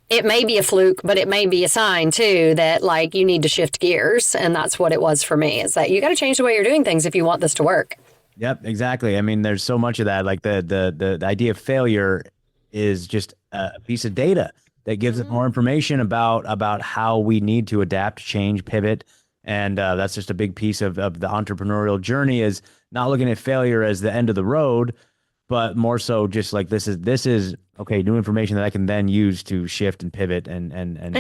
it may be a fluke, but it may be a sign too that like you need to shift gears. And that's what it was for me, is that you got to change the way you're doing things if you want this to work.
Yep, exactly. I mean, there's so much of that. Like the idea of failure is just a piece of data that gives us more information about how we need to adapt, change, pivot. And that's just a big piece of the entrepreneurial journey, is not looking at failure as the end of the road, but more so just like this is okay, new information that I can then use to shift and pivot and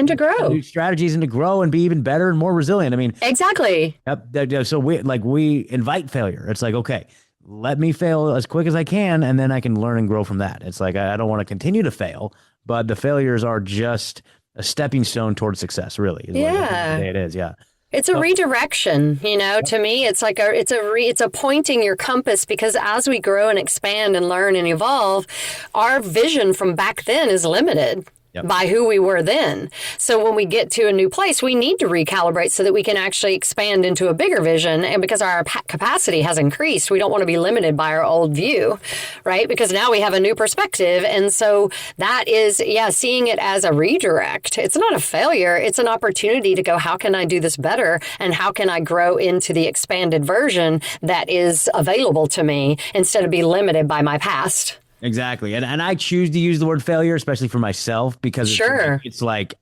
to grow
new strategies and to grow and be even better and more resilient. I mean,
exactly.
Yep. So we invite failure. It's like, okay, let me fail as quick as I can, and then I can learn and grow from that. It's like I don't want to continue to fail, but the failures are just a stepping stone towards success. Really, is what it is. Yeah.
It's a redirection, to me. It's like it's a pointing your compass, because as we grow and expand and learn and evolve, our vision from back then is limited. By who we were then. So when we get to a new place, we need to recalibrate so that we can actually expand into a bigger vision. And because our capacity has increased, we don't want to be limited by our old view, right? Because now we have a new perspective. And so that is, seeing it as a redirect. It's not a failure. It's an opportunity to go, how can I do this better? And how can I grow into the expanded version that is available to me instead of be limited by my past?
Exactly. And I choose to use the word failure, especially for myself, because it's like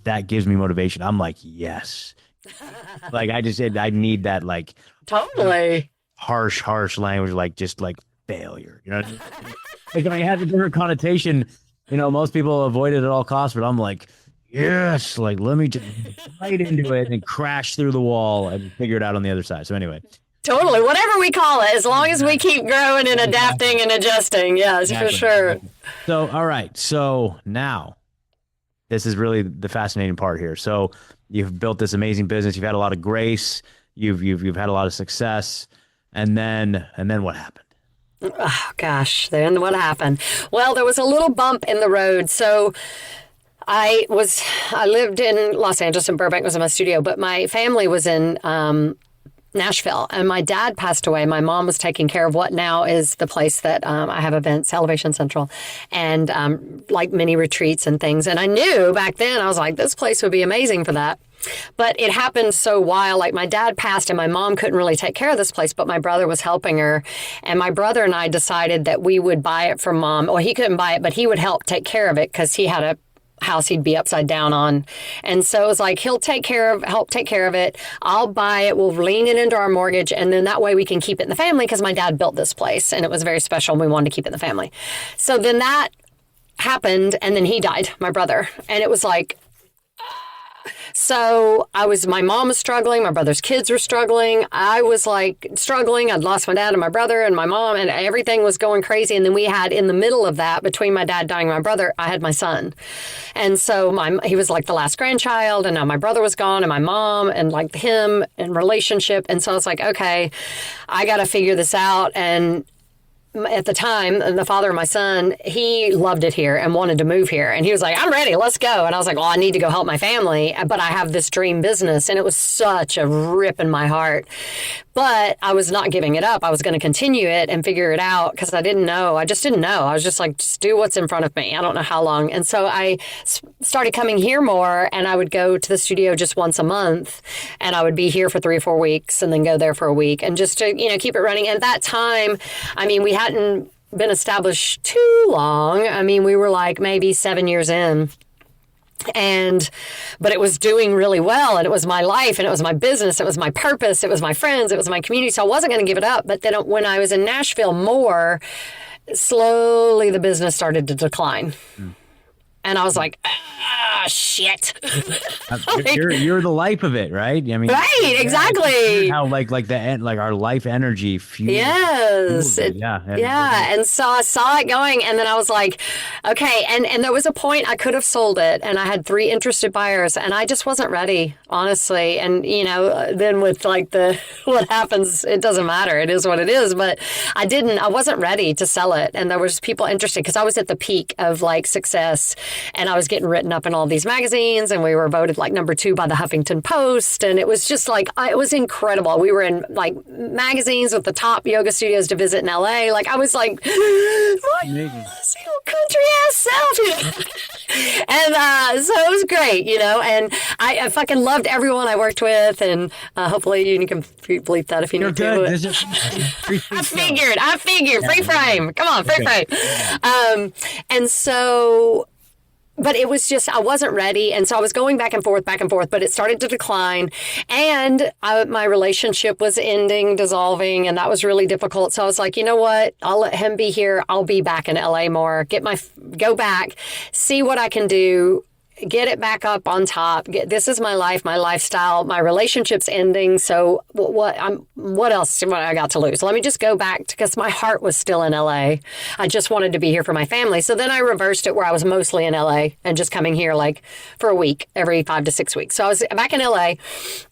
that gives me motivation. I'm like, yes. Like I just said, I need that like
totally
harsh language, like just like failure. Like when I have a different connotation, most people avoid it at all costs, but I'm like, yes, like let me just right into it and crash through the wall and figure it out on the other side. So anyway.
Totally. Whatever we call it, as long as we keep growing and adapting and adjusting. Yes, for sure.
So, all right. So now this is really the fascinating part here. So you've built this amazing business. You've had a lot of grace. You've had a lot of success. And then what happened?
Oh, gosh. Then what happened? Well, there was a little bump in the road. So I lived in Los Angeles, and Burbank was in my studio, but my family was in Nashville, and my dad passed away. My mom was taking care of what now is the place that I have events, Elevation Central, and like mini retreats and things. And I knew back then, I was like, this place would be amazing for that. But it happened so while, like my dad passed and my mom couldn't really take care of this place, but my brother was helping her. And my brother and I decided that we would buy it from mom. Or he couldn't buy it, but he would help take care of it because he had a house he'd be upside down on. And so it was like, he'll help take care of it. I'll buy it. We'll lean it into our mortgage. And then that way we can keep it in the family, because my dad built this place and it was very special and we wanted to keep it in the family. So then that happened, and then he died, my brother. And it was like, so my mom was struggling. My brother's kids were struggling. I was like struggling. I'd lost my dad and my brother and my mom, and everything was going crazy. And then we had, in the middle of that, between my dad dying and my brother, I had my son. And so he was like the last grandchild, and now my brother was gone, and my mom, and like him and relationship. And so I was like, okay, I got to figure this out. And at the time, the father of my son, he loved it here and wanted to move here. And he was like, I'm ready, let's go. And I was like, well, I need to go help my family, but I have this dream business. And it was such a rip in my heart. But I was not giving it up. I was going to continue it and figure it out because I didn't know. I just didn't know. I was just like, just do what's in front of me. I don't know how long. And so I started coming here more, and I would go to the studio just once a month, and I would be here for 3 or 4 weeks and then go there for a week and just to, keep it running. And at that time, I mean, we hadn't been established too long. I mean, we were like maybe 7 years in. But it was doing really well, and it was my life, and it was my business, it was my purpose, it was my friends, it was my community. So I wasn't going to give it up. But then when I was in Nashville more, slowly the business started to decline. And I was like, shit.
You're the life of it, right? I mean,
right, exactly.
How like our life energy fuels.
Yes.
Yeah.
And so I saw it going, and then I was like, okay. And there was a point I could have sold it, and I had 3 interested buyers, and I just wasn't ready, honestly. And, then with like what happens, it doesn't matter. It is what it is. But I wasn't ready to sell it. And there was people interested because I was at the peak of like success. And I was getting written up in all these magazines, and we were voted like number 2 by the Huffington Post. And it was just like, it was incredible. We were in like magazines with the top yoga studios to visit in LA. Like, I was like, single country ass self. And so it was great, and I fucking loved everyone I worked with. And hopefully you can bleep that if you need
to.
I figured. Free frame. Come on, free frame. And so... But it was just, I wasn't ready. And so I was going back and forth, but it started to decline. And my relationship was dissolving, and that was really difficult. So I was like, you know what? I'll let him be here. I'll be back in LA more, go back, see what I can do. Get it back up on top. This is my life, my lifestyle. My relationship's ending. So what else do I got to lose? Let me just go back because my heart was still in LA. I just wanted to be here for my family. So then I reversed it where I was mostly in LA and just coming here like for a week, every 5 to 6 weeks. So I was back in LA,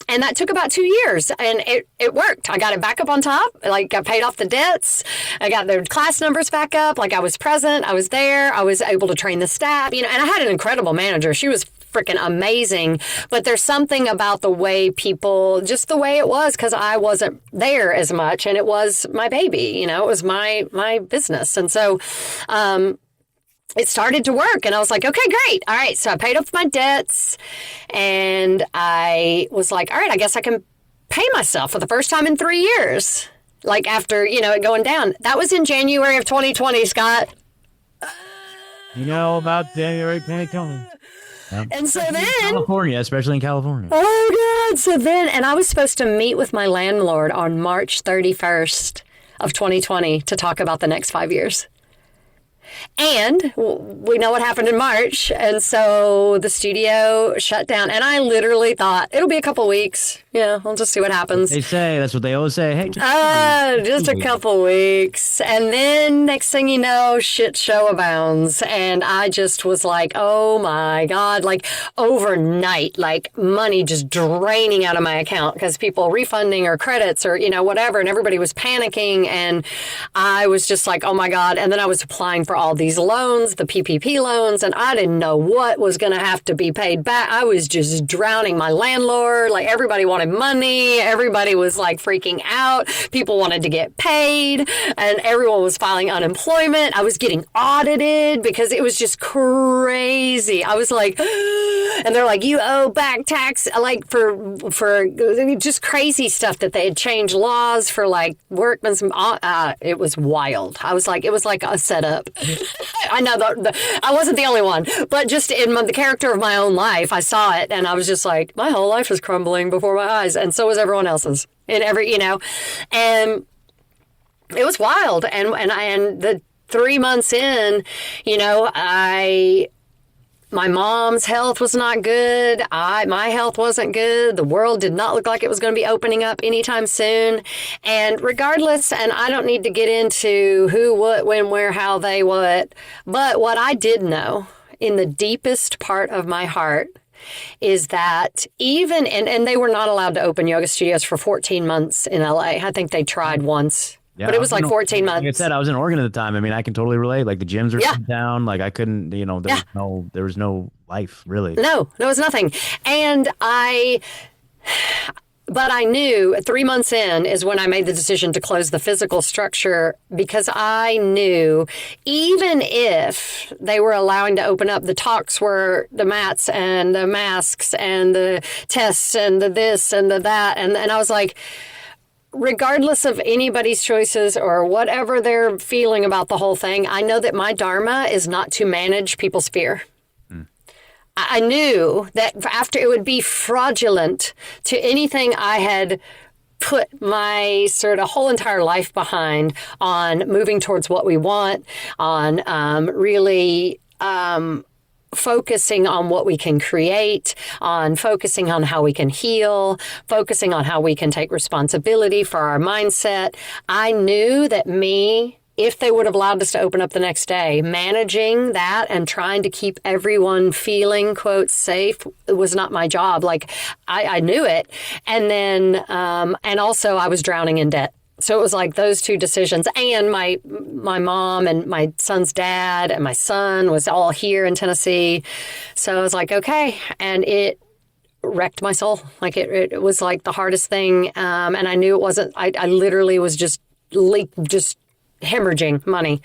and that took about 2 years, and it worked. I got it back up on top. Like, I paid off the debts. I got the class numbers back up. Like, I was present. I was there. I was able to train the staff, and I had an incredible manager. She was freaking amazing. But there's something about the way people, just the way it was, because I wasn't there as much, and it was my baby, it was my business. And so it started to work, and I was like, okay, great. All right. So I paid off my debts, and I was like, all right, I guess I can pay myself for the first time in 3 years. Like, after, it going down. That was in January of 2020, Scott.
About January 2020.
And so then...
California, especially in California.
Oh, God. So then, and I was supposed to meet with my landlord on March 31st of 2020 to talk about the next 5 years. And we know what happened in March. And so the studio shut down. And I literally thought, it'll be a couple weeks. I'll just see what happens.
That's what they always say. Hey,
just a couple weeks. And then next thing you know, shit show abounds. And I just was like, oh my God, like overnight, like money just draining out of my account because people refunding or credits or, whatever. And everybody was panicking. And I was just like, oh my God. And then I was applying for all these loans, the PPP loans, and I didn't know what was going to have to be paid back. I was just drowning my landlord. Like, everybody wanted money. Everybody was like freaking out. People wanted to get paid, and everyone was filing unemployment. I was getting audited because it was just crazy. I was like, and they're like, you owe back tax, like for just crazy stuff that they had changed laws for, like workman's. It was wild. I was like, it was like a setup. I know I wasn't the only one, but just in the character of my own life, I saw it, and I was just like, my whole life is crumbling before my eyes, and so was everyone else's. In every, and it was wild. And the 3 months in, my mom's health was not good. My health wasn't good. The world did not look like it was going to be opening up anytime soon. And regardless, and I don't need to get into who, what, when, where, how, they, what, but what I did know in the deepest part of my heart is that even, and they were not allowed to open yoga studios for 14 months in LA. I think they tried once.
Yeah,
but it was like 14
like I
months.
said, I was in Oregon at the time. I mean, I can totally relate. Like the gyms were
Yeah.
shut down. Like I couldn't,
Yeah.
there was no life really.
No, there was nothing. And but I knew 3 months in is when I made the decision to close the physical structure, because I knew even if they were allowing to open up, the talks were the mats and the masks and the tests and the this and the that. And I was like, regardless of anybody's choices or whatever they're feeling about the whole thing, I know that my dharma is not to manage people's fear. I knew that after it would be fraudulent to anything I had put my sort of whole entire life behind on moving towards what we want, on really focusing on what we can create, on focusing on how we can heal, focusing on how we can take responsibility for our mindset. I knew that if they would have allowed us to open up the next day, managing that and trying to keep everyone feeling, quote, safe was not my job. Like I knew it. And then, and also I was drowning in debt. So it was like those two decisions, and my mom and my son's dad and my son was all here in Tennessee. So I was like, okay. And it wrecked my soul. Like it was like the hardest thing. And I knew it wasn't, I literally was just hemorrhaging money.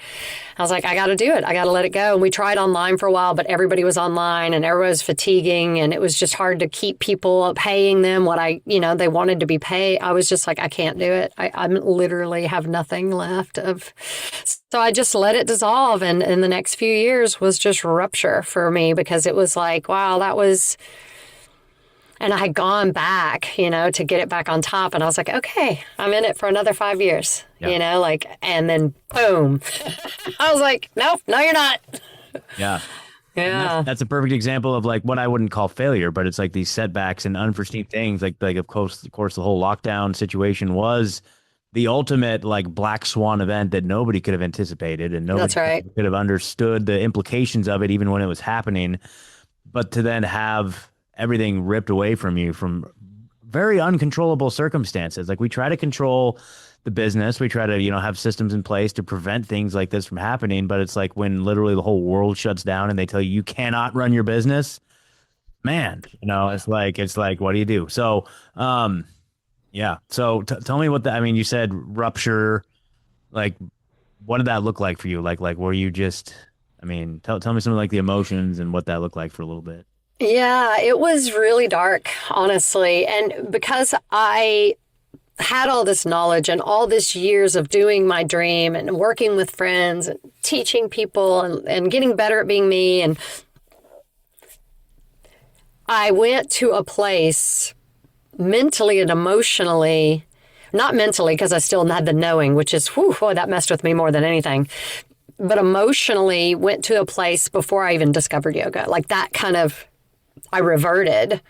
I was like, I got to do it. I got to let it go. And we tried online for a while, but everybody was online and everybody was fatiguing, and it was just hard to keep people paying them what they wanted to be paid. I was just like, I can't do it. I literally have nothing left of. So I just let it dissolve. And in the next few years was just rupture for me, because it was like, wow, that was. And I had gone back, to get it back on top. And I was like, okay, I'm in it for another 5 years, and then boom. I was like, nope, no, you're not.
Yeah.
Yeah.
That's a perfect example of like what I wouldn't call failure, but it's like these setbacks and unforeseen things. Like of course, the whole lockdown situation was the ultimate like black swan event that nobody could have anticipated, and nobody
That's right.
could have understood the implications of it, even when it was happening. But to then have everything ripped away from you from very uncontrollable circumstances. Like we try to control the business. We try to, have systems in place to prevent things like this from happening. But it's like when literally the whole world shuts down and they tell you cannot run your business, man, it's like, what do you do? So, yeah. So tell me you said rupture, like, what did that look like for you? Like, were you just, tell me something like the emotions and what that looked like for a little bit.
Yeah, it was really dark, honestly. And because I had all this knowledge and all this years of doing my dream and working with friends and teaching people and getting better at being me, and I went to a place mentally and emotionally, not mentally because I still had the knowing, which is, that messed with me more than anything, but emotionally went to a place before I even discovered yoga. Like that kind of, I reverted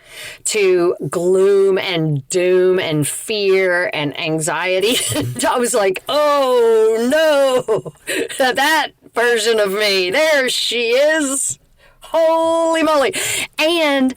to gloom and doom and fear and anxiety. I was like, oh no, that version of me, there she is. Holy moly. And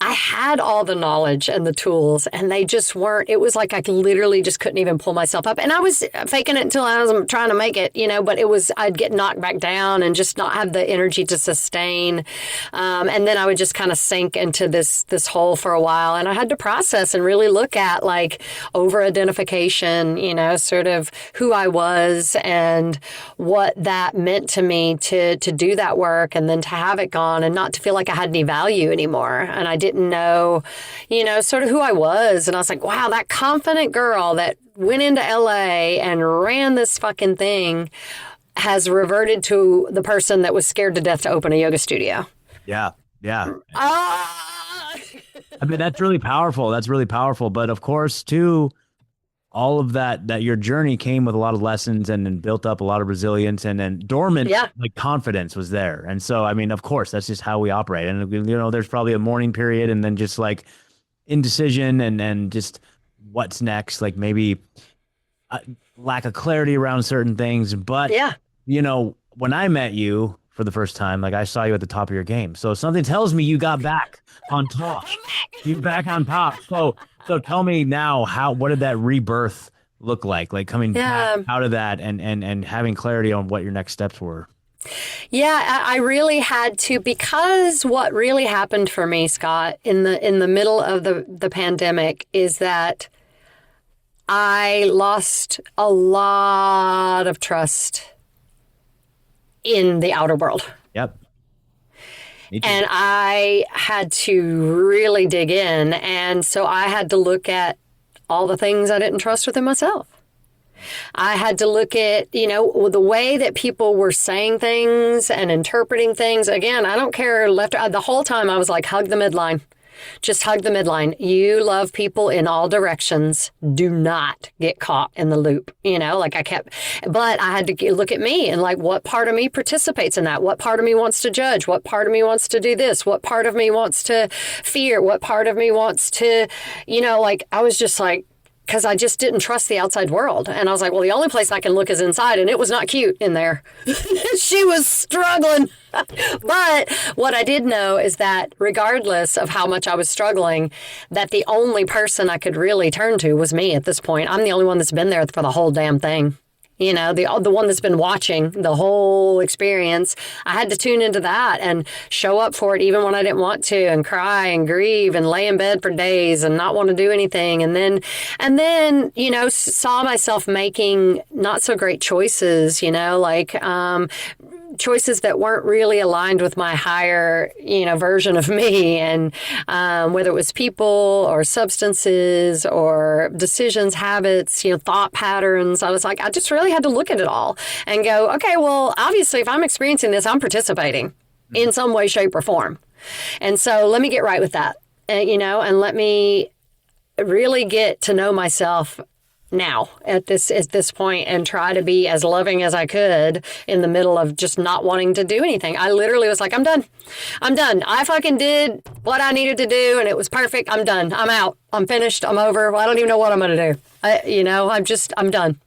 I had all the knowledge and the tools, and they just weren't. It was like I literally just couldn't even pull myself up. And I was faking it until I was trying to make it, but I'd get knocked back down and just not have the energy to sustain. And then I would just kind of sink into this hole for a while. And I had to process and really look at like over-identification, sort of who I was and what that meant to me to do that work, and then to have it gone and not to feel like I had any value anymore. And I didn't know, sort of who I was. And I was like, wow, that confident girl that went into LA and ran this fucking thing has reverted to the person that was scared to death to open a yoga studio.
Yeah. Yeah.
Ah!
That's really powerful. That's really powerful. But of course, too, all of that your journey came with a lot of lessons and then built up a lot of resilience, and then dormant like confidence was there. And so, of course, that's just how we operate. And, there's probably a mourning period and then just like indecision and just what's next, like maybe lack of clarity around certain things. But, when I met you for the first time, like I saw you at the top of your game. So something tells me you got back on top. You back on top. So tell me now, what did that rebirth look like coming back out of that and having clarity on what your next steps were?
Yeah, I really had to, because what really happened for me, Scott, in the middle of the pandemic is that I lost a lot of trust in the outer world.
Yep.
And I had to really dig in. And so I had to look at all the things I didn't trust within myself. I had to look at, the way that people were saying things and interpreting things. Again, I don't care the whole time I was like, hug the midline. Just hug the midline. You love people in all directions. Do not get caught in the loop. But I had to look at me and what part of me participates in that? What part of me wants to judge? What part of me wants to do this? What part of me wants to fear? What part of me wants to, I was just because I just didn't trust the outside world. And I was like, well, the only place I can look is inside. And it was not cute in there. She was struggling. But what I did know is that regardless of how much I was struggling, that the only person I could really turn to was me at this point. I'm the only one that's been there for the whole damn thing. The one that's been watching the whole experience. I had to tune into that and show up for it even when I didn't want to, and cry and grieve and lay in bed for days and not want to do anything. And then, saw myself making not so great choices, choices that weren't really aligned with my higher, version of me. And whether it was people or substances or decisions, habits, thought patterns, I was like, I just really had to look at it all and go, okay, well, obviously, if I'm experiencing this, I'm participating in some way, shape, or form. And so let me get right with that, and let me really get to know myself now at this point and try to be as loving as I could in the middle of just not wanting to do anything. I literally was like, I'm done. I fucking did what I needed to do and it was perfect. I'm done. I'm out. I'm finished. I'm over. Well, I don't even know what I'm going to do. I'm done.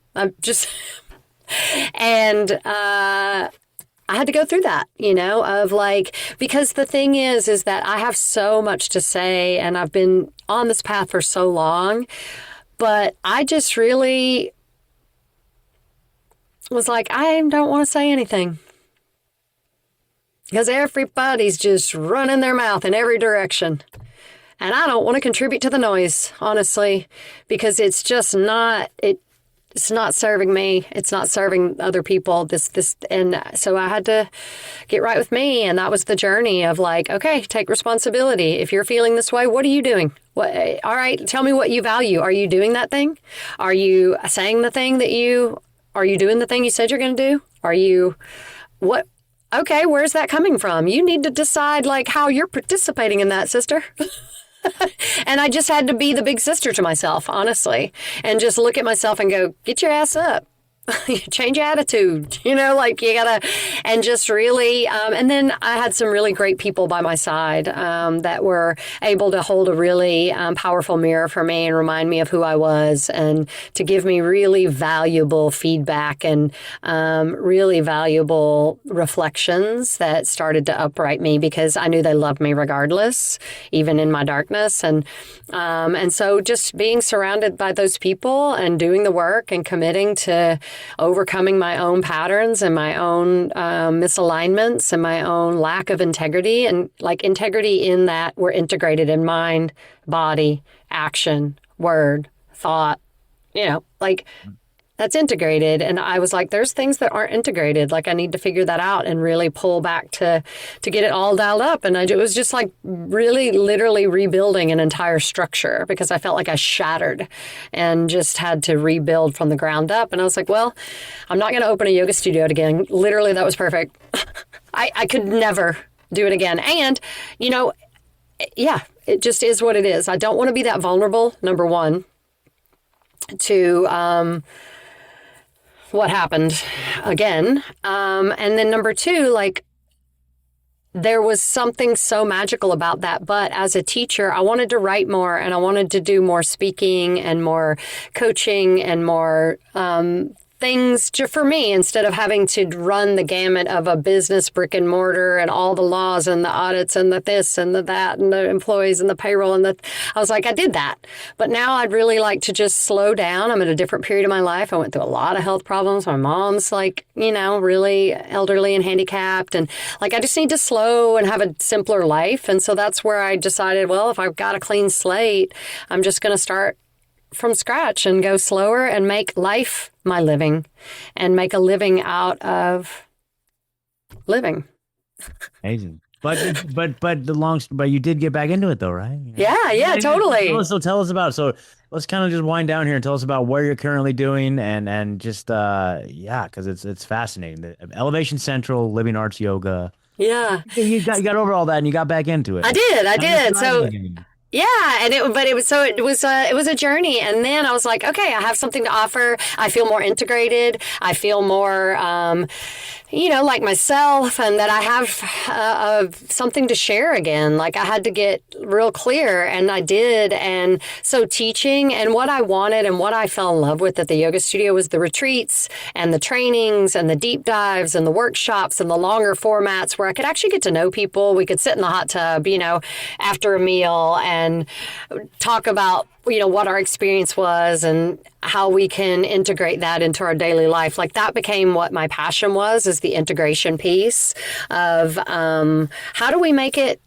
And, I had to go through that, because the thing is that I have so much to say and I've been on this path for so long. But I just really was like, I don't want to say anything. Because everybody's just running their mouth in every direction. And I don't want to contribute to the noise, honestly, because it's just not, it's not serving me. It's not serving other people. And so I had to get right with me. And that was the journey of okay, take responsibility. If you're feeling this way, what are you doing? All right, tell me what you value. Are you doing that thing? Are you saying the thing are you doing the thing you said you're going to do? Okay, where's that coming from? You need to decide how you're participating in that, sister. And I just had to be the big sister to myself, honestly, and just look at myself and go, get your ass up. Change your attitude, you gotta, and just really, and then I had some really great people by my side that were able to hold a really powerful mirror for me and remind me of who I was and to give me really valuable feedback and really valuable reflections that started to upright me because I knew they loved me regardless, even in my darkness. And so just being surrounded by those people and doing the work and committing to overcoming my own patterns and my own misalignments and my own lack of integrity, and integrity in that we're integrated in mind, body, action, word, thought, that's integrated. And I was like, there's things that aren't integrated. I need to figure that out and really pull back to get it all dialed up. And it was just really literally rebuilding an entire structure because I felt like I shattered and just had to rebuild from the ground up. And I was like, well, I'm not going to open a yoga studio again. Literally, that was perfect. I could never do it again. And, it just is what it is. I don't want to be that vulnerable, number one, to what happened again. And then number two, there was something so magical about that. But as a teacher, I wanted to write more and I wanted to do more speaking and more coaching and more things for me, instead of having to run the gamut of a business brick and mortar and all the laws and the audits and the this and the that and the employees and the payroll I was like, I did that. But now I'd really like to just slow down. I'm at a different period of my life. I went through a lot of health problems. My mom's like, really elderly and handicapped. And like, I just need to slow and have a simpler life. And so that's where I decided, well, if I've got a clean slate, I'm just going to start from scratch and go slower and make life my living and make a living out of living.
Amazing. But you did get back into it though, right?
Yeah, totally.
So tell us about, so let's kind of just wind down here and tell us about what you're currently doing and just, cause it's fascinating. The Elevation Central, Living Arts Yoga.
Yeah.
You got over all that and you got back into it.
I did. So yeah, and it was a journey, and then I was like, okay, I have something to offer. I feel more integrated. I feel more, like myself, and that I have something to share again. Like I had to get real clear, and I did. And so teaching, and what I wanted and what I fell in love with at the yoga studio was the retreats and the trainings and the deep dives and the workshops and the longer formats where I could actually get to know people. We could sit in the hot tub, after a meal and talk about, what our experience was and how we can integrate that into our daily life. Like that became what my passion was, is the integration piece of how do we make it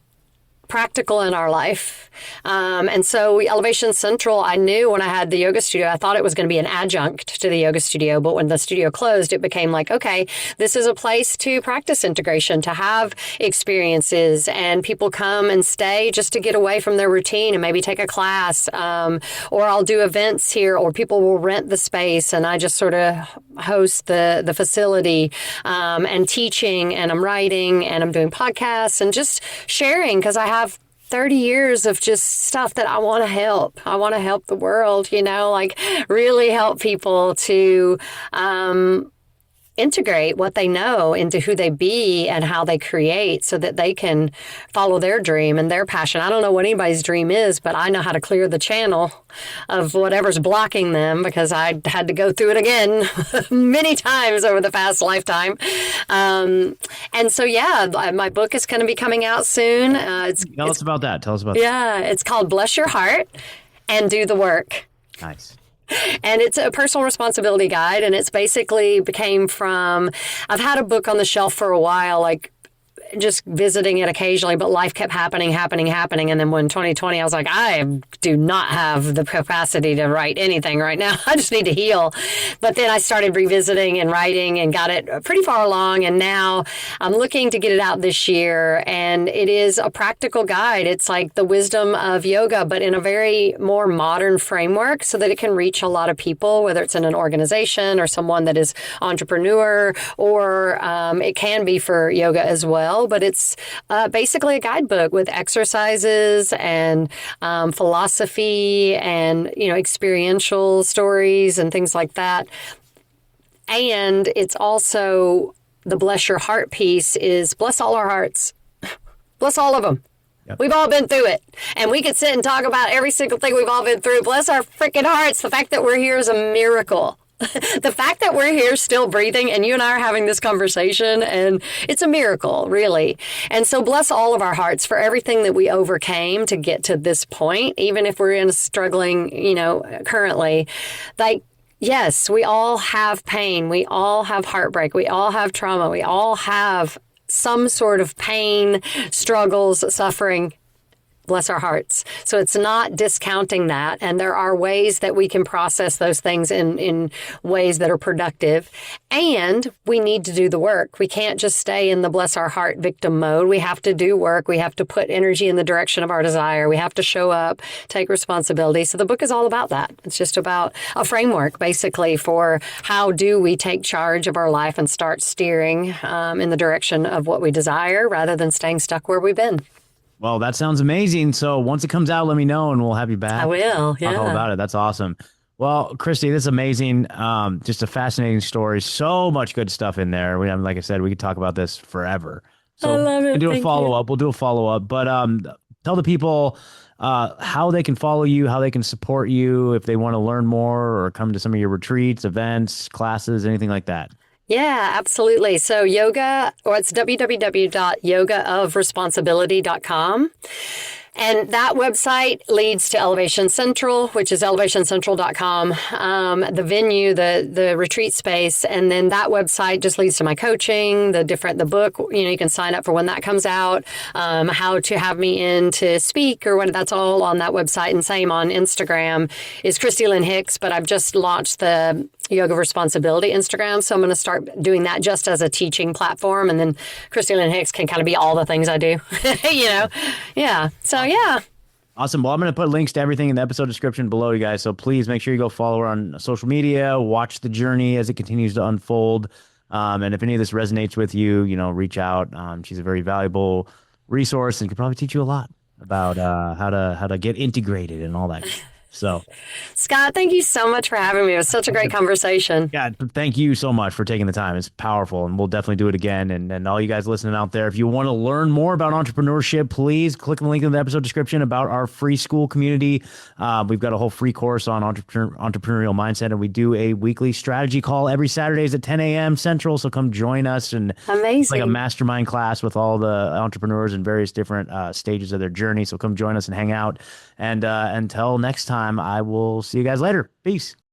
practical in our life. And so Elevation Central, I knew when I had the yoga studio, I thought it was going to be an adjunct to the yoga studio. But when the studio closed, it became like, okay, this is a place to practice integration, to have experiences, and people come and stay just to get away from their routine and maybe take a class. Or I'll do events here, or people will rent the space and I just sort of host the facility, and teaching, and I'm writing, and I'm doing podcasts and just sharing, because I have 30 years of just stuff that I want to help. I want to help the world, like really help people to integrate what they know into who they be and how they create, so that they can follow their dream and their passion. I don't know what anybody's dream is, but I know how to clear the channel of whatever's blocking them, because I had to go through it again many times over the past lifetime. And so, my book is going to be coming out soon.
Tell us about that.
Yeah, it's called Bless Your Heart and Do the Work.
Nice.
And it's a personal responsibility guide. And it's basically I've had a book on the shelf for a while, like just visiting it occasionally, but life kept happening. And then when 2020, I was like, I do not have the capacity to write anything right now. I just need to heal. But then I started revisiting and writing and got it pretty far along. And now I'm looking to get it out this year. And it is a practical guide. It's like the wisdom of yoga, but in a very more modern framework, so that it can reach a lot of people, whether it's in an organization or someone that is entrepreneur, or it can be for yoga as well. But it's basically a guidebook with exercises and philosophy and, experiential stories and things like that. And it's also the Bless Your Heart piece is bless all our hearts. Bless all of them. Yep. We've all been through it. And we could sit and talk about every single thing we've all been through. Bless our freaking hearts. The fact that we're here is a miracle. The fact that we're here still breathing and you and I are having this conversation, and it's a miracle, really. And so bless all of our hearts for everything that we overcame to get to this point, even if we're in a struggling, currently. Like, yes, we all have pain. We all have heartbreak. We all have trauma. We all have some sort of pain, struggles, suffering. Bless our hearts. So it's not discounting that. And there are ways that we can process those things in ways that are productive. And we need to do the work. We can't just stay in the bless our heart victim mode. We have to do work. We have to put energy in the direction of our desire. We have to show up, take responsibility. So the book is all about that. It's just about a framework, basically, for how do we take charge of our life and start steering in the direction of what we desire, rather than staying stuck where we've been.
Well, that sounds amazing. So once it comes out, let me know and we'll have you back.
I will. Yeah.
Talk all about it. That's awesome. Well, Christy, this is amazing. Just a fascinating story. So much good stuff in there. Like I said, we could talk about this forever. So
I love it.
we'll do a follow up. But tell the people how they can follow you, how they can support you if they want to learn more or come to some of your retreats, events, classes, anything like that.
Yeah, absolutely. So it's www.yogaofresponsibility.com. And that website leads to Elevation Central, which is elevationcentral.com, the venue, the retreat space. And then that website just leads to my coaching, the book, you can sign up for when that comes out, how to have me in to speak or what, that's all on that website. And same on Instagram is Christy Lynn Hicks, but I've just launched the Yoga of Responsibility Instagram. So I'm going to start doing that just as a teaching platform. And then Christy Lynn Hicks can kind of be all the things I do, Yeah. So, yeah.
Awesome. Well, I'm going to put links to everything in the episode description below, you guys. So please make sure you go follow her on social media, watch the journey as it continues to unfold. And if any of this resonates with you, reach out. She's a very valuable resource and could probably teach you a lot about how to get integrated and all that. So,
Scott, thank you so much for having me. It was such a great conversation.
Yeah, thank you so much for taking the time. It's powerful, and we'll definitely do it again. And all you guys listening out there, if you want to learn more about entrepreneurship, please click the link in the episode description about our free school community. We've got a whole free course on entrepreneurial mindset, and we do a weekly strategy call every Saturdays at 10 a.m. Central. So come join us. And
amazing.
It's like a mastermind class with all the entrepreneurs in various different stages of their journey. So come join us and hang out. And until next time, I will see you guys later. Peace.